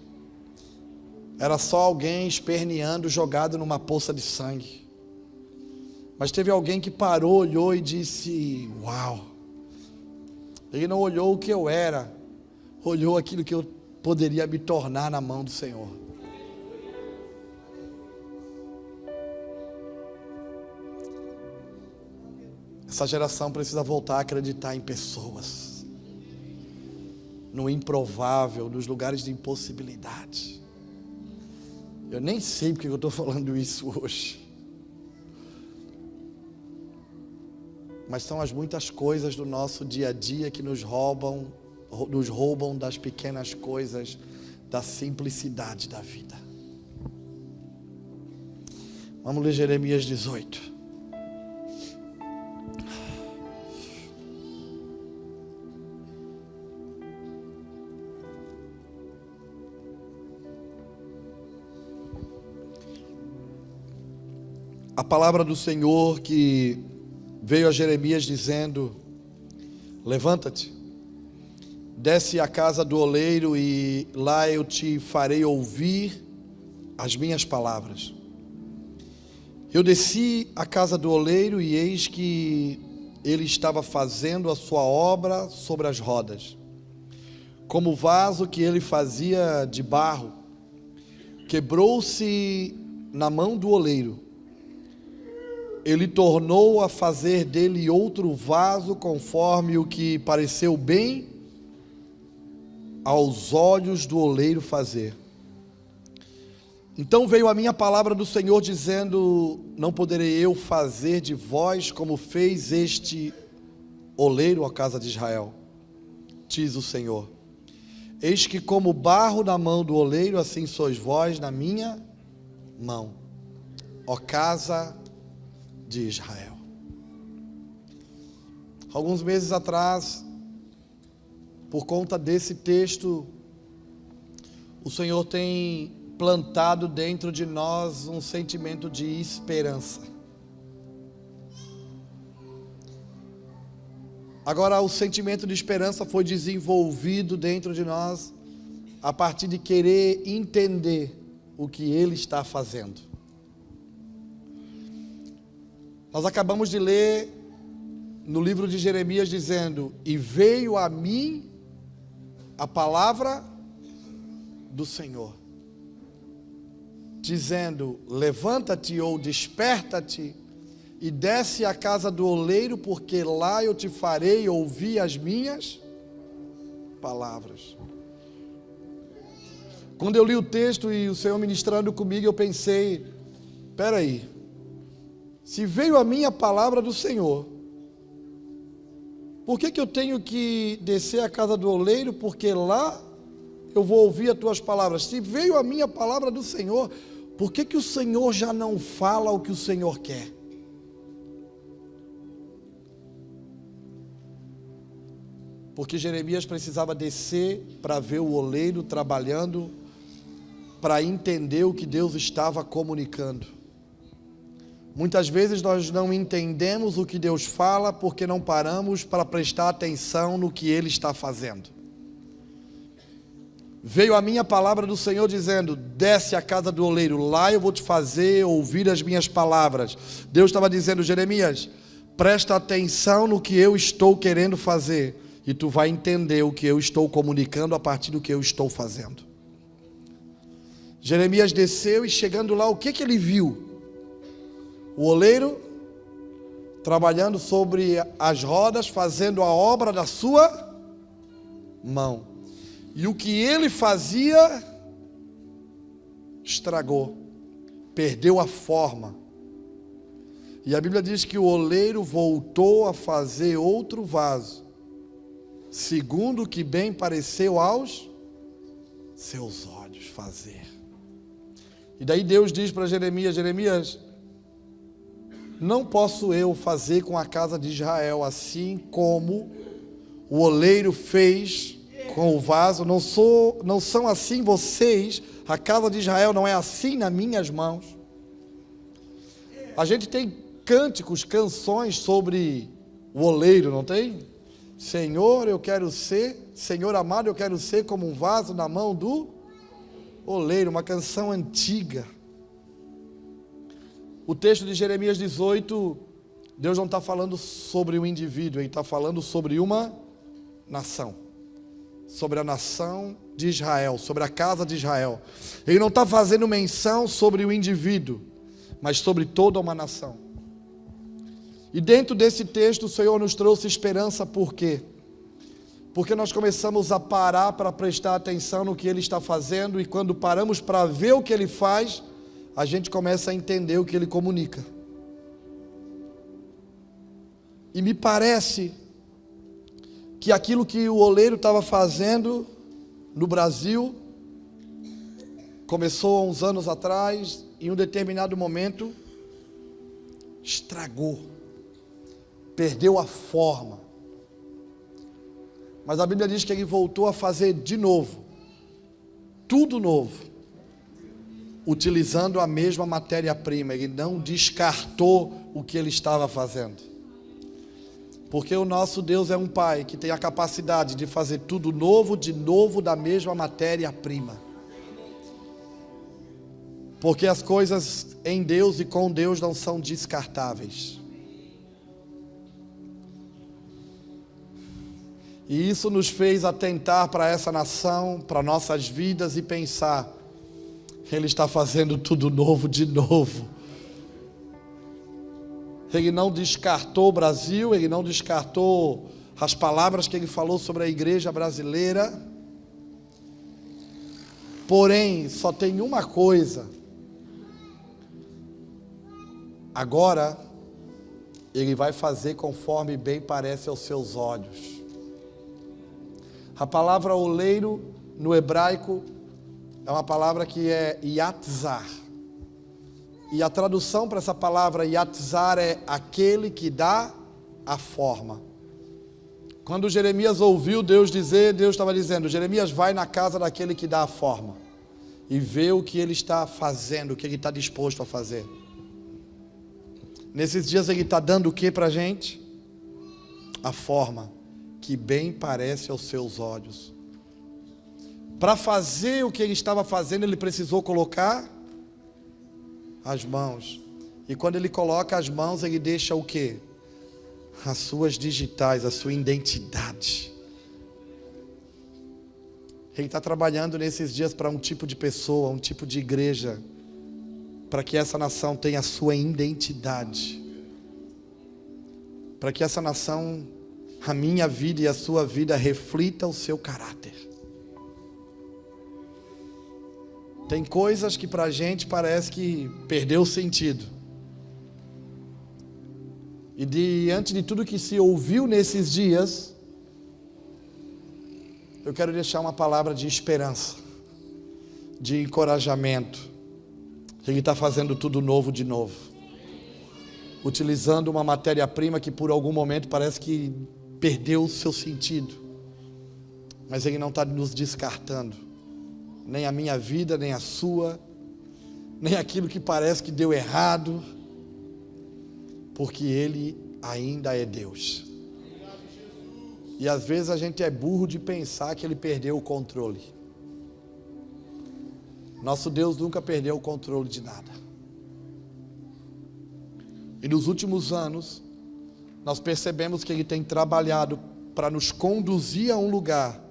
Era só alguém esperneando, jogado numa poça de sangue. Mas teve alguém que parou, olhou e disse: uau! Ele não olhou o que eu era, olhou aquilo que eu poderia me tornar na mão do Senhor. Essa geração precisa voltar a acreditar em pessoas, no improvável, nos lugares de impossibilidade. Eu nem sei porque eu estou falando isso hoje, mas são as muitas coisas do nosso dia a dia que nos roubam das pequenas coisas, da simplicidade da vida. Vamos ler Jeremias 18. A palavra do Senhor que veio a Jeremias dizendo: levanta-te, desce à casa do oleiro e lá eu te farei ouvir as minhas palavras. Eu desci à casa do oleiro e eis que ele estava fazendo a sua obra sobre as rodas. Como o vaso que ele fazia de barro, quebrou-se na mão do oleiro. Ele tornou a fazer dele outro vaso conforme o que pareceu bem aos olhos do oleiro fazer. Então veio a minha palavra do Senhor dizendo: não poderei eu fazer de vós como fez este oleiro à casa de Israel, diz o Senhor. Eis que como barro na mão do oleiro, assim sois vós na minha mão, ó casa de Israel. Alguns meses atrás, por conta desse texto, o Senhor tem plantado dentro de nós um sentimento de esperança. Agora, o sentimento de esperança foi desenvolvido dentro de nós a partir de querer entender o que Ele está fazendo. Nós acabamos de ler no livro de Jeremias dizendo: e veio a mim a palavra do Senhor, dizendo: levanta-te ou desperta-te e desce à casa do oleiro, porque lá eu te farei ouvir as minhas palavras. Quando eu li o texto e o Senhor ministrando comigo, eu pensei: espera aí, se veio a mim a palavra do Senhor, por que eu tenho que descer à casa do oleiro? Porque lá eu vou ouvir as tuas palavras. Se veio a mim a palavra do Senhor, por que o Senhor já não fala o que o Senhor quer? Porque Jeremias precisava descer para ver o oleiro trabalhando, para entender o que Deus estava comunicando. Muitas vezes nós não entendemos o que Deus fala porque não paramos para prestar atenção no que Ele está fazendo. Veio a minha palavra do Senhor dizendo: desce à casa do oleiro, lá eu vou te fazer ouvir as minhas palavras. Deus estava dizendo: Jeremias, presta atenção no que eu estou querendo fazer e tu vai entender o que eu estou comunicando a partir do que eu estou fazendo. Jeremias desceu e chegando lá, o que ele viu? O oleiro trabalhando sobre as rodas, fazendo a obra da sua mão. E o que ele fazia, estragou, perdeu a forma. E a Bíblia diz que o oleiro voltou a fazer outro vaso, segundo o que bem pareceu aos seus olhos fazer. E daí Deus diz para Jeremias: Jeremias, não posso eu fazer com a casa de Israel assim como o oleiro fez com o vaso. Não são assim vocês, a casa de Israel não é assim nas minhas mãos. A gente tem cânticos, canções sobre o oleiro, não tem? Senhor, eu quero ser, Senhor amado, eu quero ser como um vaso na mão do Oleiro, uma canção antiga. O texto de Jeremias 18, Deus não está falando sobre um indivíduo, Ele está falando sobre uma nação. Sobre a nação de Israel, sobre a casa de Israel. Ele não está fazendo menção sobre o indivíduo, mas sobre toda uma nação. E dentro desse texto o Senhor nos trouxe esperança, por quê? Porque nós começamos a parar para prestar atenção no que Ele está fazendo, e quando paramos para ver o que Ele faz, a gente começa a entender o que Ele comunica. E me parece que aquilo que o oleiro estava fazendo no Brasil, começou há uns anos atrás, em um determinado momento, estragou, perdeu a forma. Mas a Bíblia diz que Ele voltou a fazer de novo, tudo novo, utilizando a mesma matéria-prima. Ele não descartou o que Ele estava fazendo. Porque o nosso Deus é um Pai que tem a capacidade de fazer tudo novo, de novo, da mesma matéria-prima. Porque as coisas em Deus e com Deus não são descartáveis. E isso nos fez atentar para essa nação, para nossas vidas, e pensar: Ele está fazendo tudo novo de novo. Ele não descartou o Brasil, Ele não descartou as palavras que Ele falou sobre a igreja brasileira. Porém, só tem uma coisa: agora Ele vai fazer conforme bem parece aos seus olhos. A palavra oleiro no hebraico é uma palavra que é yatzar. E a tradução para essa palavra yatzar é aquele que dá a forma. Quando Jeremias ouviu Deus dizer, Deus estava dizendo: Jeremias, vai na casa daquele que dá a forma e vê o que ele está fazendo, o que ele está disposto a fazer. Nesses dias Ele está dando o que para a gente? A forma que bem parece aos seus olhos. Para fazer o que Ele estava fazendo, Ele precisou colocar as mãos. E quando Ele coloca as mãos, Ele deixa o quê? As suas digitais, a sua identidade. Ele está trabalhando nesses dias para um tipo de pessoa, um tipo de igreja, para que essa nação tenha a sua identidade. Para que essa nação, a minha vida e a sua vida, reflita o seu caráter. Tem coisas que para a gente parece que perdeu o sentido. E diante de tudo que se ouviu nesses dias, eu quero deixar uma palavra de esperança, de encorajamento. Ele está fazendo tudo novo de novo. Utilizando uma matéria-prima que por algum momento parece que perdeu o seu sentido. Mas Ele não está nos descartando. Nem a minha vida, nem a sua, nem aquilo que parece que deu errado, porque Ele ainda é Deus. E às vezes a gente é burro de pensar que Ele perdeu o controle. Nosso Deus nunca perdeu o controle de nada. E nos últimos anos, nós percebemos que Ele tem trabalhado para nos conduzir a um lugar,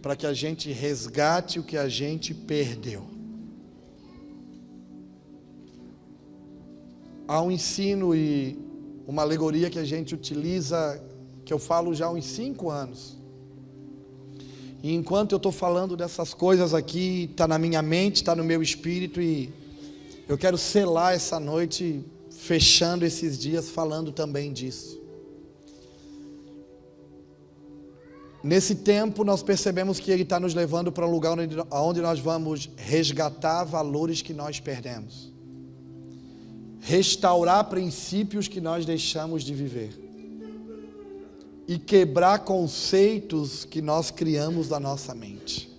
para que a gente resgate o que a gente perdeu. Há um ensino e uma alegoria que a gente utiliza, que eu falo já há uns 5 anos. E enquanto eu estou falando dessas coisas aqui, está na minha mente, está no meu espírito, e eu quero selar essa noite, fechando esses dias, falando também disso. Nesse tempo nós percebemos que Ele está nos levando para um lugar onde nós vamos resgatar valores que nós perdemos, restaurar princípios que nós deixamos de viver e quebrar conceitos que nós criamos da nossa mente.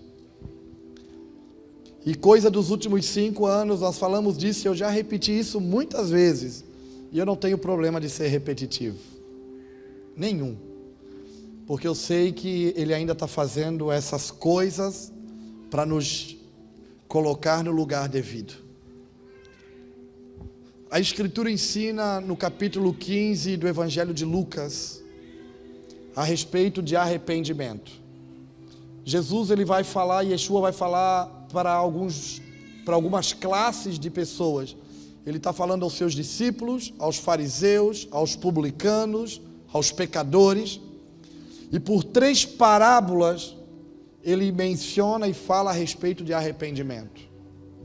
E coisa dos últimos 5 anos, nós falamos disso, e eu já repeti isso muitas vezes, e eu não tenho problema de ser repetitivo, nenhum. Porque eu sei que Ele ainda está fazendo essas coisas para nos colocar no lugar devido. A Escritura ensina no capítulo 15 do Evangelho de Lucas a respeito de arrependimento. Jesus ele vai falar, Yeshua vai falar para algumas classes de pessoas. Ele está falando aos seus discípulos, aos fariseus, aos publicanos, aos pecadores. E por 3 parábolas ele menciona e fala a respeito de arrependimento.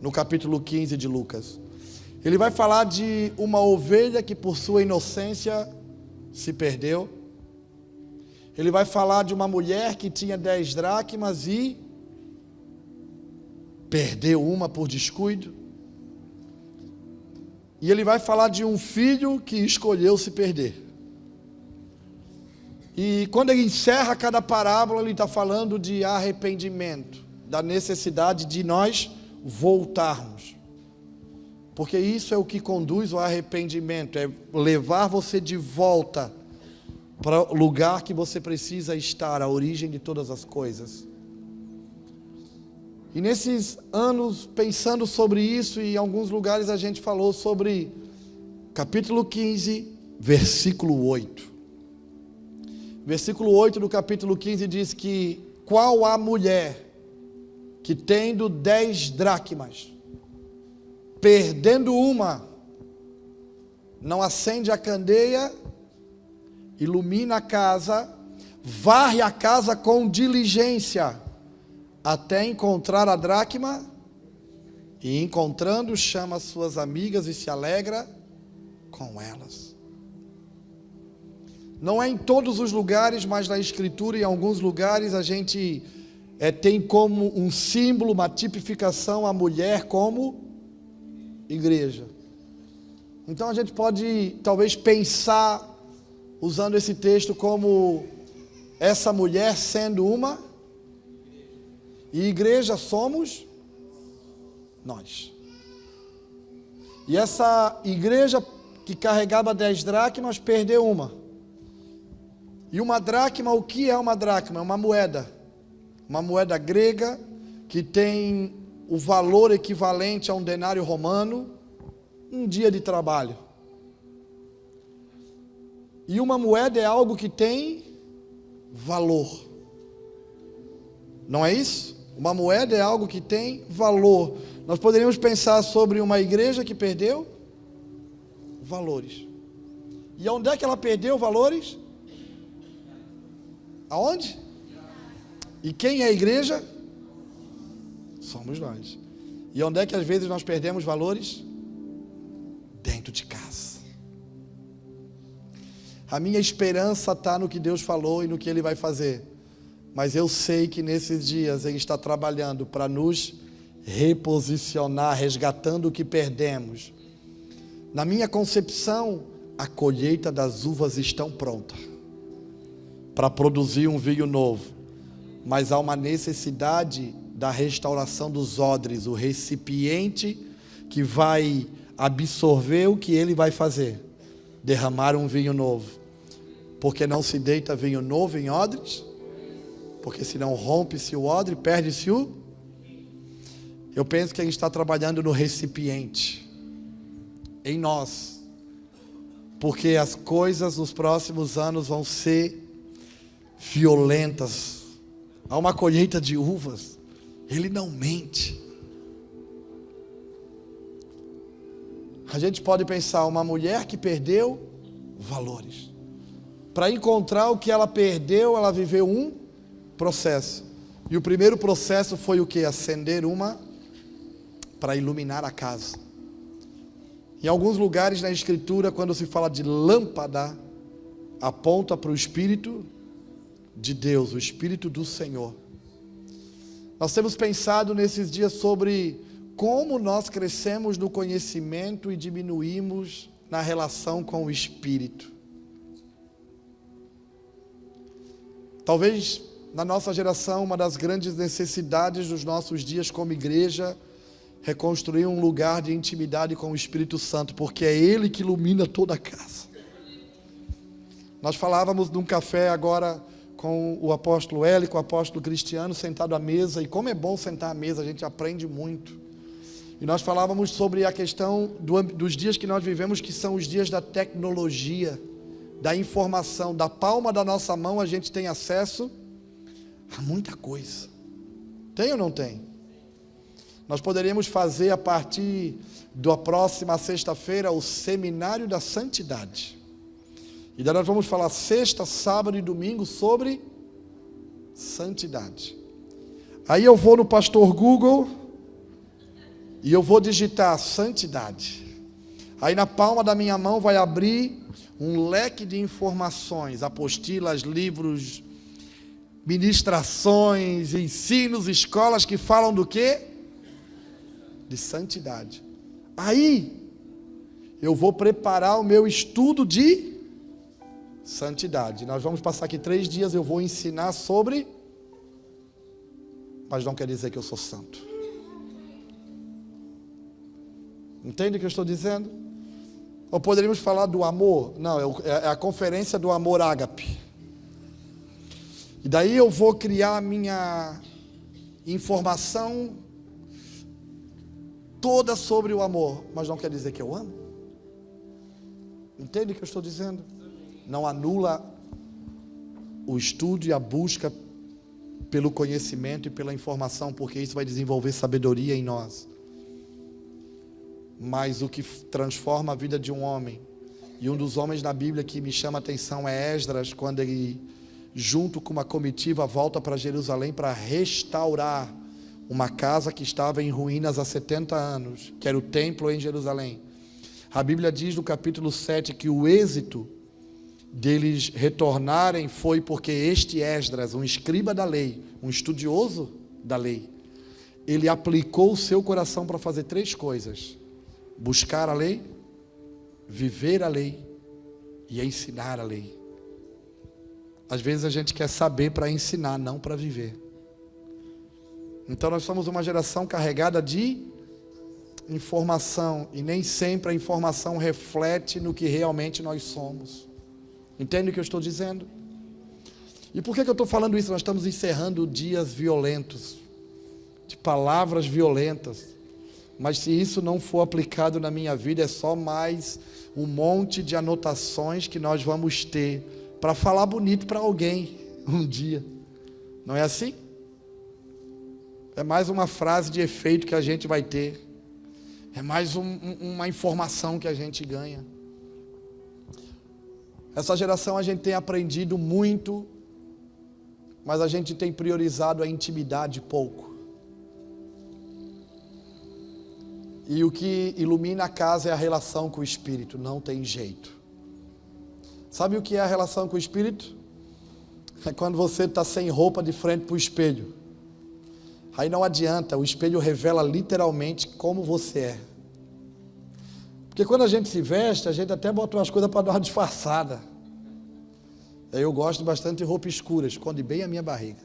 No capítulo 15 de Lucas. Ele vai falar de uma ovelha que por sua inocência se perdeu. Ele vai falar de uma mulher que tinha 10 dracmas e perdeu uma por descuido. E ele vai falar de um filho que escolheu se perder. E quando ele encerra cada parábola, ele está falando de arrependimento, da necessidade de nós voltarmos. Porque isso é o que conduz ao arrependimento, é levar você de volta para o lugar que você precisa estar, a origem de todas as coisas. E nesses anos, pensando sobre isso, e em alguns lugares a gente falou sobre capítulo 15, versículo 8. Versículo 8 do capítulo 15 diz que: qual a mulher que tendo 10 dracmas, perdendo uma, não acende a candeia, ilumina a casa, varre a casa com diligência, até encontrar a dracma, e encontrando, chama suas amigas e se alegra com elas. Não é em todos os lugares, mas na Escritura, em alguns lugares, a gente tem como um símbolo, uma tipificação, a mulher como igreja. Então a gente pode, talvez, pensar, usando esse texto, como essa mulher sendo uma, e igreja somos nós. E essa igreja que carregava 10 dracmas, perdeu uma. E uma dracma, o que é uma dracma? É uma moeda grega, que tem o valor equivalente a um denário romano, um dia de trabalho. E uma moeda é algo que tem valor. Não é isso? Uma moeda é algo que tem valor. Nós poderíamos pensar sobre uma igreja que perdeu valores. E onde é que ela perdeu valores? Aonde? E quem é a igreja? Somos nós. E onde é que às vezes nós perdemos valores? Dentro de casa. A minha esperança está no que Deus falou e no que Ele vai fazer. Mas eu sei que nesses dias Ele está trabalhando para nos reposicionar, resgatando o que perdemos. Na minha concepção, a colheita das uvas estão pronta para produzir um vinho novo. Mas há uma necessidade da restauração dos odres, o recipiente que vai absorver o que ele vai fazer, derramar um vinho novo. Porque não se deita vinho novo em odres, porque senão rompe-se o odre, perde-se o... Eu penso que ele está trabalhando no recipiente, em nós, porque as coisas nos próximos anos vão ser violentas. Há uma colheita de uvas, Ele não mente. A gente pode pensar, uma mulher que perdeu valores. Para encontrar o que ela perdeu, ela viveu um processo. E o primeiro processo foi o que? Acender uma para iluminar a casa. Em alguns lugares na Escritura, quando se fala de lâmpada, aponta para o Espírito de Deus, o Espírito do Senhor. Nós temos pensado nesses dias sobre como nós crescemos no conhecimento e diminuímos na relação com o Espírito. Talvez na nossa geração, uma das grandes necessidades dos nossos dias como igreja, reconstruir um lugar de intimidade com o Espírito Santo, porque é Ele que ilumina toda a casa. Nós falávamos num café agora com o apóstolo Hélio, com o apóstolo Cristiano, sentado à mesa, e como é bom sentar à mesa, a gente aprende muito. E nós falávamos sobre a questão dos dias que nós vivemos, que são os dias da tecnologia, da informação. Da palma da nossa mão a gente tem acesso a muita coisa. Tem ou não tem? Nós poderíamos fazer a partir da próxima sexta-feira o Seminário da Santidade. E daí nós vamos falar sexta, sábado e domingo sobre santidade. Aí eu vou no Pastor Google e eu vou digitar santidade. Aí na palma da minha mão vai abrir um leque de informações, apostilas, livros, ministrações, ensinos, escolas que falam do quê? De santidade. Aí eu vou preparar o meu estudo de santidade. Nós vamos passar aqui 3 dias, eu vou ensinar sobre, mas não quer dizer que eu sou santo. Entende o que eu estou dizendo? Ou poderíamos falar do amor? Não, é a conferência do amor ágape. E daí eu vou criar a minha informação toda sobre o amor, mas não quer dizer que eu amo. Entende o que eu estou dizendo? Não anula o estudo e a busca pelo conhecimento e pela informação, porque isso vai desenvolver sabedoria em nós. Mas o que transforma a vida de um homem, e um dos homens na Bíblia que me chama a atenção é Esdras, quando ele, junto com uma comitiva, volta para Jerusalém para restaurar uma casa que estava em ruínas há 70 anos, que era o templo em Jerusalém. A Bíblia diz no capítulo 7 que o êxito deles retornarem foi porque este Esdras, um escriba da lei, um estudioso da lei, ele aplicou o seu coração para fazer 3 coisas: buscar a lei, viver a lei e ensinar a lei. Às vezes a gente quer saber para ensinar, não para viver. Então nós somos uma geração carregada de informação, e nem sempre a informação reflete no que realmente nós somos. Entende o que eu estou dizendo? E por que eu estou falando isso? Nós estamos encerrando dias violentos, de palavras violentas. Mas se isso não for aplicado na minha vida, é só mais um monte de anotações que nós vamos ter para falar bonito para alguém um dia. Não é assim? É mais uma frase de efeito que a gente vai ter. É mais uma informação que a gente ganha. Essa geração a gente tem aprendido muito, mas a gente tem priorizado a intimidade pouco. E o que ilumina a casa é a relação com o Espírito, não tem jeito. Sabe o que é a relação com o Espírito? É quando você está sem roupa de frente para o espelho. Aí não adianta, o espelho revela literalmente como você é. Porque quando a gente se veste, a gente até bota umas coisas para dar uma disfarçada. Eu gosto bastante de roupa escura, esconde bem a minha barriga.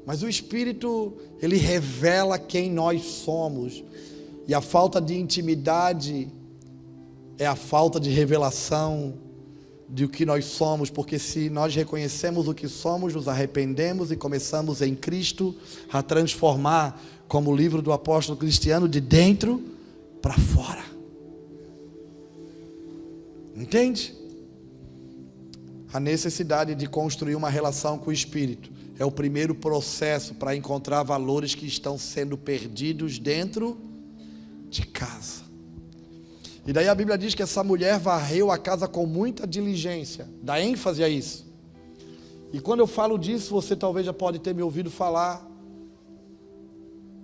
Mas o Espírito, ele revela quem nós somos. E a falta de intimidade é a falta de revelação de o que nós somos. Porque se nós reconhecemos o que somos, nos arrependemos e começamos em Cristo a transformar, como o livro do apóstolo Cristiano, de dentro para fora. Entende? A necessidade de construir uma relação com o Espírito é o primeiro processo para encontrar valores que estão sendo perdidos dentro de casa. E daí a Bíblia diz que essa mulher varreu a casa com muita diligência, dá ênfase a isso. E quando eu falo disso, você talvez já pode ter me ouvido falar,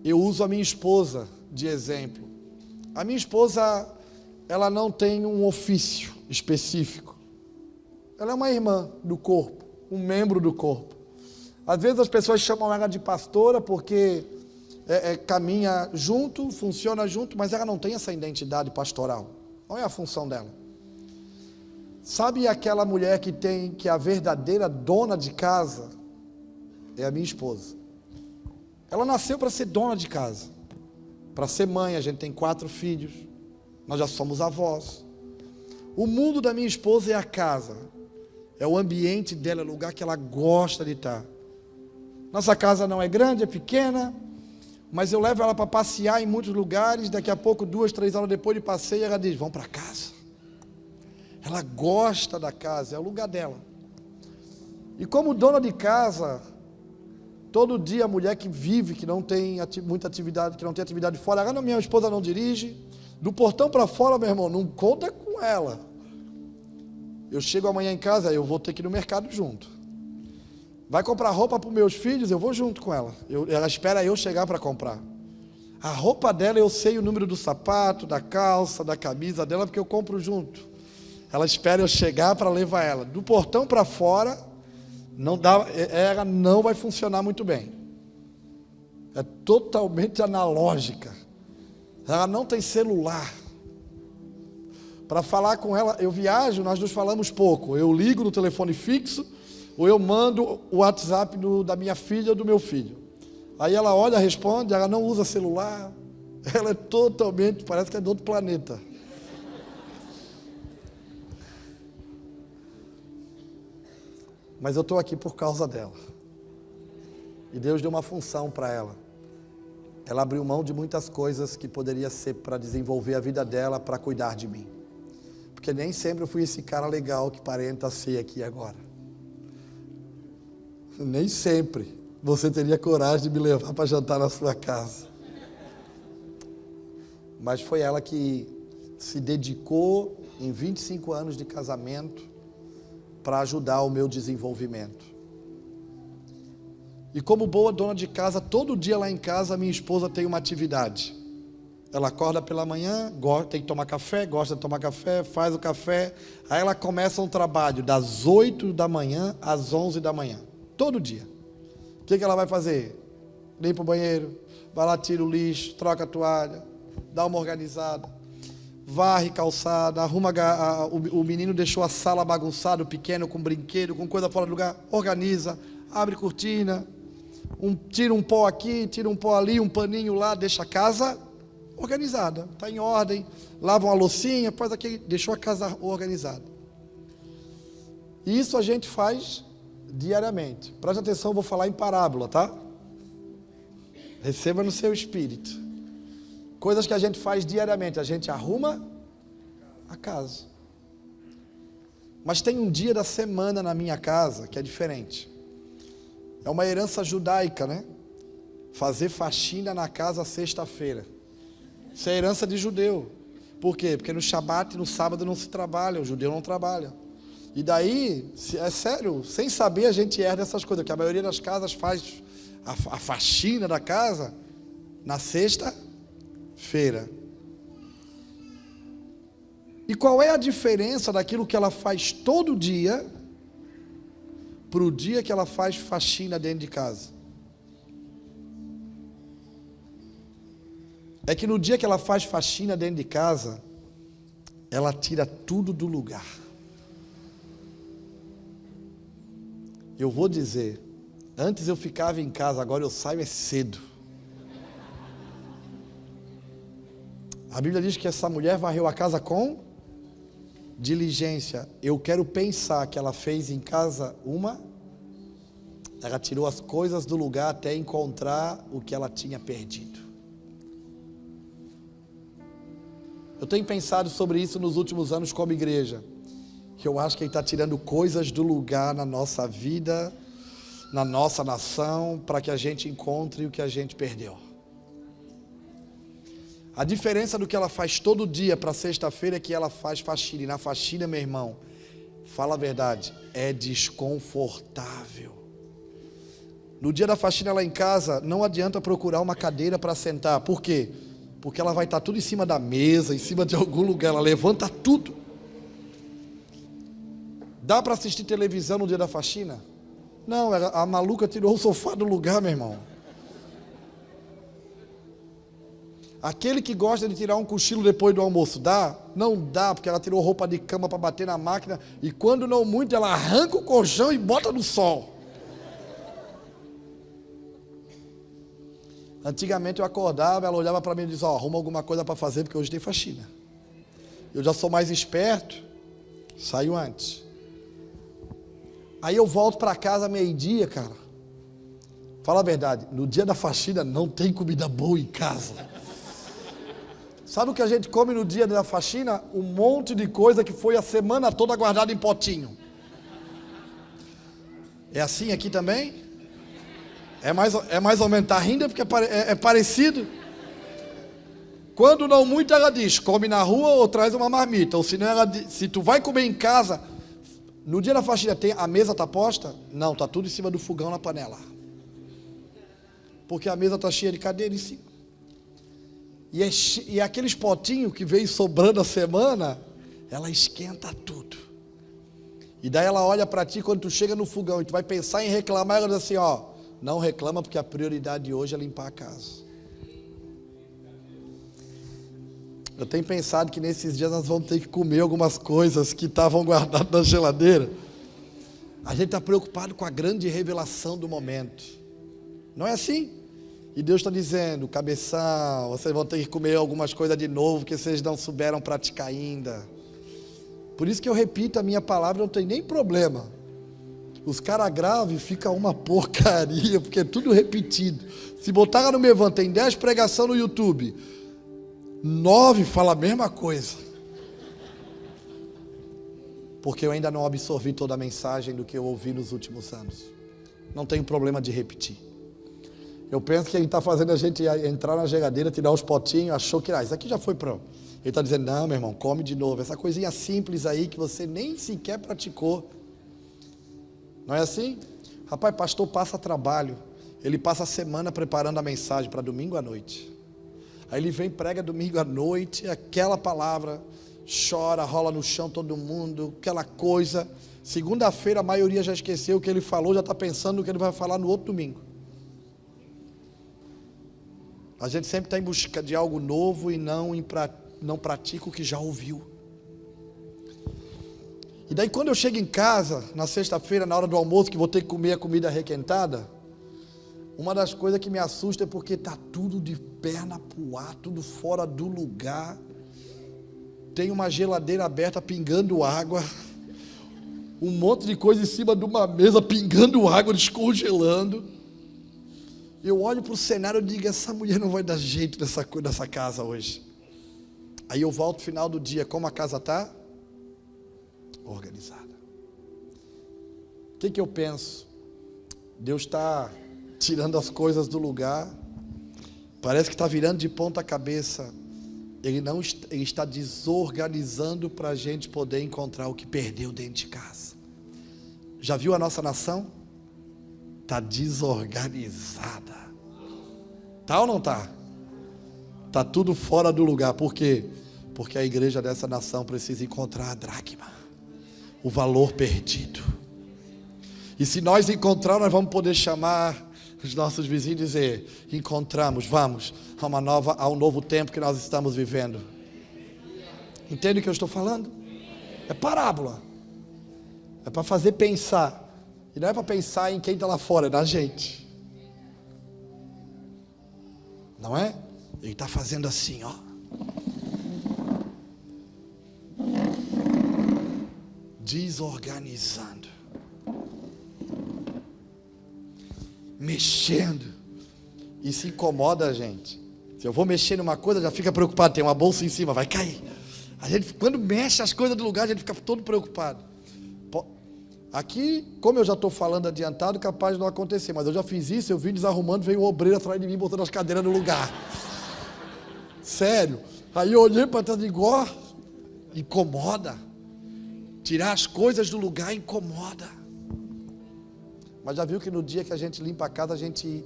eu uso a minha esposa de exemplo. A minha esposa, ela não tem um ofício específico. Ela é uma irmã do corpo, um membro do corpo. Às vezes as pessoas chamam ela de pastora porque caminha junto, funciona junto, mas ela não tem essa identidade pastoral. Não é a função dela. Sabe aquela mulher que é a verdadeira dona de casa? É a minha esposa. Ela nasceu para ser dona de casa, para ser mãe. A gente tem 4 filhos, nós já somos avós. O mundo da minha esposa é a casa. É o ambiente dela, é o lugar que ela gosta de estar. Nossa casa não é grande, é pequena, mas eu levo ela para passear em muitos lugares. Daqui a pouco, 2, 3 horas depois de passeio, ela diz: vamos para casa. Ela gosta da casa, é o lugar dela. E como dona de casa, todo dia a mulher que vive, que não tem muita atividade, que não tem atividade fora, a minha esposa não dirige, do portão para fora, meu irmão, não conta com ela. Eu chego amanhã em casa, eu vou ter que ir no mercado junto. Vai comprar roupa para os meus filhos, eu vou junto com ela. Ela espera eu chegar para comprar. A roupa dela, eu sei o número do sapato, da calça, da camisa dela, porque eu compro junto. Ela espera eu chegar para levar ela. Do portão para fora, ela não vai funcionar muito bem. É totalmente analógica. Ela não tem celular. Para falar com ela, eu viajo, nós nos falamos pouco. Eu ligo no telefone fixo, ou eu mando o WhatsApp da minha filha ou do meu filho. Aí ela olha, responde, ela não usa celular. Ela é totalmente, parece que é de outro planeta. Mas eu estou aqui por causa dela. E Deus deu uma função para ela. Ela abriu mão de muitas coisas que poderia ser para desenvolver a vida dela, para cuidar de mim. Porque nem sempre eu fui esse cara legal que parenta ser aqui agora. Nem sempre você teria coragem de me levar para jantar na sua casa. Mas foi ela que se dedicou em 25 anos de casamento para ajudar o meu desenvolvimento. E como boa dona de casa, todo dia lá em casa minha esposa tem uma atividade. Ela acorda pela manhã, tem que tomar café, gosta de tomar café, faz o café. Aí ela começa um trabalho das 8 da manhã às 11 da manhã. Todo dia. O que ela vai fazer? Limpa o banheiro, vai lá, tira o lixo, troca a toalha, dá uma organizada, varre calçada, arruma, o menino deixou a sala bagunçada, o pequeno com brinquedo, com coisa fora do lugar, organiza, abre cortina, tira um pó aqui, tira um pó ali, um paninho lá, deixa a casa organizada, está em ordem, lava uma loucinha, faz aqui, deixou a casa organizada. E isso a gente faz diariamente. Preste atenção, eu vou falar em parábola, tá? Receba no seu espírito. Coisas que a gente faz diariamente, a gente arruma a casa. Mas tem um dia da semana na minha casa que é diferente. É uma herança judaica, né? Fazer faxina na casa sexta-feira. Isso é herança de judeu. Por quê? Porque no Shabat e no sábado não se trabalha, o judeu não trabalha. E daí, é sério, sem saber a gente herda essas coisas, porque a maioria das casas faz a faxina da casa na sexta-feira. E qual é a diferença daquilo que ela faz todo dia para o dia que ela faz faxina dentro de casa? É que no dia que ela faz faxina dentro de casa, ela tira tudo do lugar. Eu vou dizer, antes eu ficava em casa, agora eu saio é cedo. A Bíblia diz que essa mulher varreu a casa com diligência. Eu quero pensar que ela fez em casa ela tirou as coisas do lugar até encontrar o que ela tinha perdido. Eu tenho pensado sobre isso nos últimos anos como igreja, que eu acho que Ele está tirando coisas do lugar na nossa vida, na nossa nação, para que a gente encontre o que a gente perdeu. A diferença do que ela faz todo dia para sexta-feira é que ela faz faxina, e na faxina, meu irmão, fala a verdade, é desconfortável. No dia da faxina lá em casa, não adianta procurar uma cadeira para sentar. Por quê? Porque ela vai estar tudo em cima da mesa, em cima de algum lugar, ela levanta tudo. Dá para assistir televisão no dia da faxina? Não, a maluca tirou o sofá do lugar, meu irmão. Aquele que gosta de tirar um cochilo depois do almoço, dá? Não dá, porque ela tirou roupa de cama para bater na máquina, e quando não muito, ela arranca o colchão e bota no sol. Antigamente eu acordava, ela olhava para mim e dizia, arruma alguma coisa para fazer, porque hoje tem faxina. Eu já sou mais esperto, Saio antes. Aí eu volto para casa meio-dia, cara. Fala a verdade, no dia da faxina não tem comida boa em casa. Sabe o que a gente come no dia da faxina? Um monte de coisa que foi a semana toda guardada em potinho. É assim aqui também? É mais ou menos, tá rindo porque é parecido? Quando não muito, ela diz, come na rua ou traz uma marmita. Ou senão ela diz, se tu vai comer em casa, no dia da faxina, a mesa está posta? Não, está tudo em cima do fogão na panela. Porque a mesa está cheia de cadeira em cima. E aqueles potinhos que veio sobrando a semana, ela esquenta tudo. E daí ela olha para ti quando tu chega no fogão e tu vai pensar em reclamar, ela diz assim, ó, não reclama porque a prioridade de hoje é limpar a casa. Eu tenho pensado que nesses dias nós vamos ter que comer algumas coisas que estavam guardadas na geladeira. A gente está preocupado com a grande revelação do momento. Não é assim? E Deus está dizendo, cabeção, vocês vão ter que comer algumas coisas de novo que vocês não souberam praticar ainda. Por isso que eu repito a minha palavra, não tem nem problema. Os caras graves ficam uma porcaria, porque é tudo repetido. Se botar no Mevan, tem 10 pregações no YouTube, 9 fala a mesma coisa. Porque eu ainda não absorvi toda a mensagem do que eu ouvi nos últimos anos. Não tenho problema de repetir. Eu penso que ele está fazendo a gente entrar na geladeira, tirar os potinhos, achou que isso aqui já foi pronto. Ele está dizendo, não, meu irmão, come de novo. Essa coisinha simples aí que você nem sequer praticou. Não é assim? Rapaz, pastor passa trabalho. Ele passa a semana preparando a mensagem para domingo à noite. Aí ele vem, prega domingo à noite, aquela palavra, chora, rola no chão todo mundo, aquela coisa. Segunda-feira a maioria já esqueceu o que ele falou, já está pensando no que ele vai falar no outro domingo. A gente sempre está em busca de algo novo e não pratica o que já ouviu. E daí quando eu chego em casa, na sexta-feira, na hora do almoço, que vou ter que comer a comida requentada, uma das coisas que me assusta é porque está tudo de perna pro ar, tudo fora do lugar. Tem uma geladeira aberta pingando água, um monte de coisa em cima de uma mesa pingando água, descongelando. Eu olho para o cenário e digo, essa mulher não vai dar jeito nessa casa hoje. Aí eu volto no final do dia, como a casa está? Organizada. O que eu penso? Deus está tirando as coisas do lugar, parece que está virando de ponta cabeça. Ele está desorganizando para a gente poder encontrar o que perdeu dentro de casa. Já viu a nossa nação? Está desorganizada. Tá ou não tá? Tá tudo fora do lugar. Por quê? Porque a igreja dessa nação precisa encontrar a dracma, o valor perdido. E se nós encontrar, nós vamos poder chamar os nossos vizinhos e dizer, encontramos, vamos a um novo tempo que nós estamos vivendo. Entende o que eu estou falando? É parábola. É para fazer pensar. E não é para pensar em quem está lá fora, é na gente. Não é? Ele está fazendo assim, ó. Desorganizando. Mexendo. Isso incomoda a gente. Se eu vou mexer numa coisa, já fica preocupado. Tem uma bolsa em cima, vai cair. A gente, quando mexe as coisas do lugar, a gente fica todo preocupado. Aqui, como eu já estou falando adiantado, capaz de não acontecer, mas eu já fiz isso, eu vim desarrumando, veio um obreiro atrás de mim, botando as cadeiras no lugar. Sério. Aí eu olhei para trás e digo, ó, incomoda. Tirar as coisas do lugar incomoda. Mas já viu que no dia que a gente limpa a casa, a gente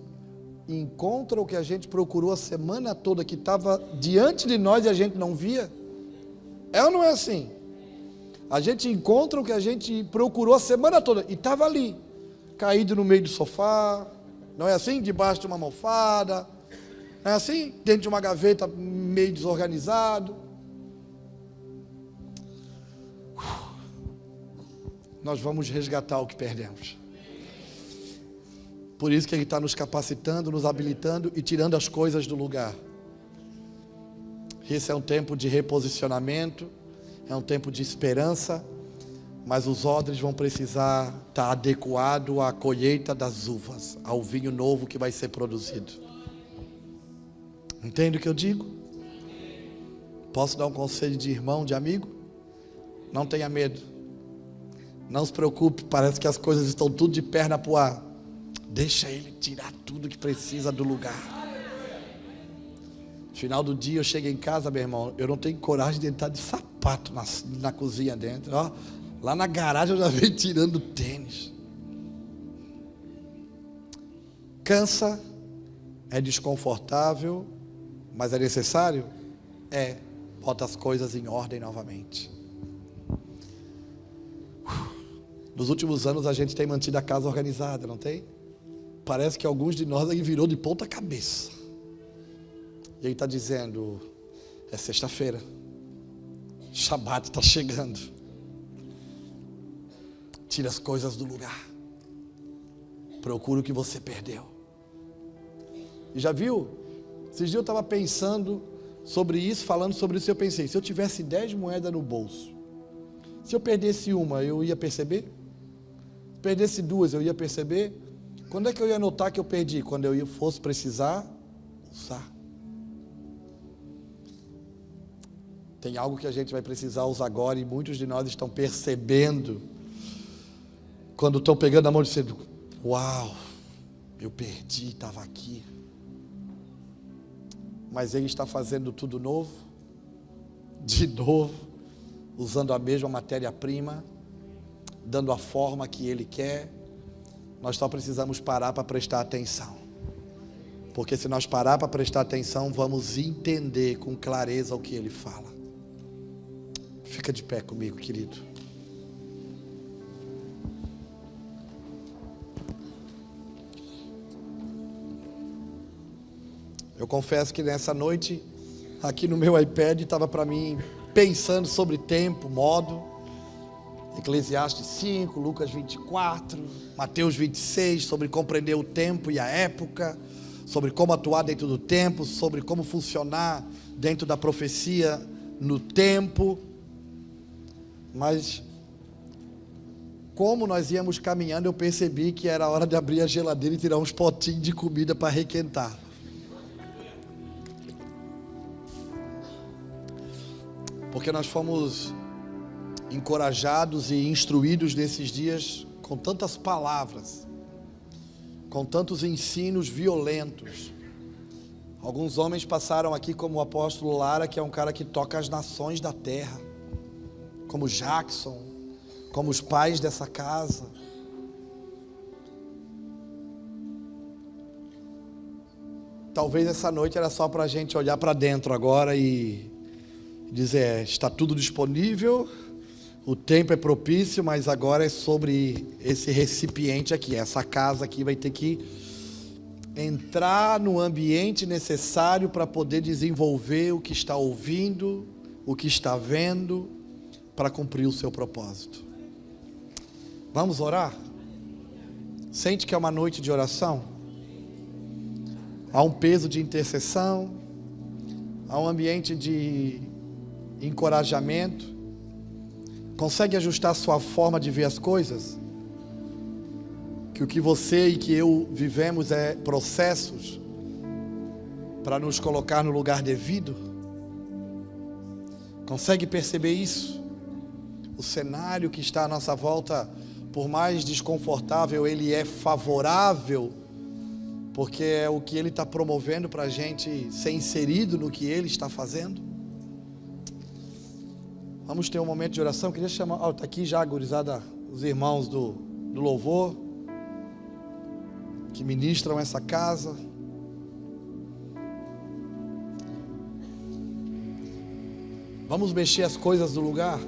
encontra o que a gente procurou a semana toda, que estava diante de nós e a gente não via? É ou não é assim? A gente encontra o que a gente procurou a semana toda e estava ali, caído no meio do sofá, não é assim? Debaixo de uma almofada, não é assim? Dentro de uma gaveta meio desorganizado. Nós vamos resgatar o que perdemos. Por isso que Ele está nos capacitando, nos habilitando e tirando as coisas do lugar. Esse é um tempo de reposicionamento, é um tempo de esperança, mas os odres vão precisar estar adequados à colheita das uvas, ao vinho novo que vai ser produzido. Entende o que eu digo? Posso dar um conselho de irmão, de amigo? Não tenha medo. Não se preocupe, parece que as coisas estão tudo de perna pro ar. Deixa ele tirar tudo que precisa do lugar. No final do dia eu chego em casa, meu irmão, eu não tenho coragem de entrar de sapato na cozinha dentro. Ó, lá na garagem eu já venho tirando tênis. Cansa, é desconfortável, mas é necessário? É. Bota as coisas em ordem novamente. Nos últimos anos a gente tem mantido a casa organizada, não tem? Parece que alguns de nós aí virou de ponta cabeça. E ele está dizendo, é sexta-feira, Shabat está chegando. Tira as coisas do lugar. Procura o que você perdeu. E já viu? Esses dias eu estava pensando sobre isso, falando sobre isso, eu pensei, se eu tivesse 10 moedas no bolso, se eu perdesse uma, eu ia perceber? Se perdesse duas, eu ia perceber? Quando é que eu ia notar que eu perdi? Quando eu fosse precisar usar. Tem algo que a gente vai precisar usar agora e muitos de nós estão percebendo quando estão pegando a mão dizendo, uau, eu perdi, estava aqui. Mas Ele está fazendo tudo novo, de novo, usando a mesma matéria-prima, dando a forma que Ele quer. Nós só precisamos parar para prestar atenção. Porque se nós parar para prestar atenção, vamos entender com clareza o que Ele fala. Fica de pé comigo, querido. Eu confesso que nessa noite, aqui no meu iPad, estava para mim pensando sobre tempo, modo. Eclesiastes 5, Lucas 24, Mateus 26, sobre compreender o tempo e a época, sobre como atuar dentro do tempo, sobre como funcionar dentro da profecia no tempo. Mas, como nós íamos caminhando, eu percebi que era hora de abrir a geladeira e tirar uns potinhos de comida para requentar. Porque nós fomos encorajados e instruídos nesses dias com tantas palavras, com tantos ensinos violentos. Alguns homens passaram aqui como o apóstolo Lara, que é um cara que toca as nações da terra, como Jackson, como os pais dessa casa. Talvez essa noite era só para a gente olhar para dentro agora e dizer, está tudo disponível, o tempo é propício, mas agora é sobre esse recipiente aqui, essa casa aqui vai ter que entrar no ambiente necessário para poder desenvolver o que está ouvindo, o que está vendo, para cumprir o seu propósito. Vamos orar? Sente que é uma noite de oração? Há um peso de intercessão, há um ambiente de encorajamento. Consegue ajustar a sua forma de ver as coisas? Que o que você e que eu vivemos é processos para nos colocar no lugar devido? Consegue perceber isso? O cenário que está à nossa volta, por mais desconfortável, ele é favorável, porque é o que Ele está promovendo para a gente ser inserido no que Ele está fazendo. Vamos ter um momento de oração. Queria chamar, está aqui já, gurizada, os irmãos do louvor, que ministram essa casa. Vamos mexer as coisas do lugar.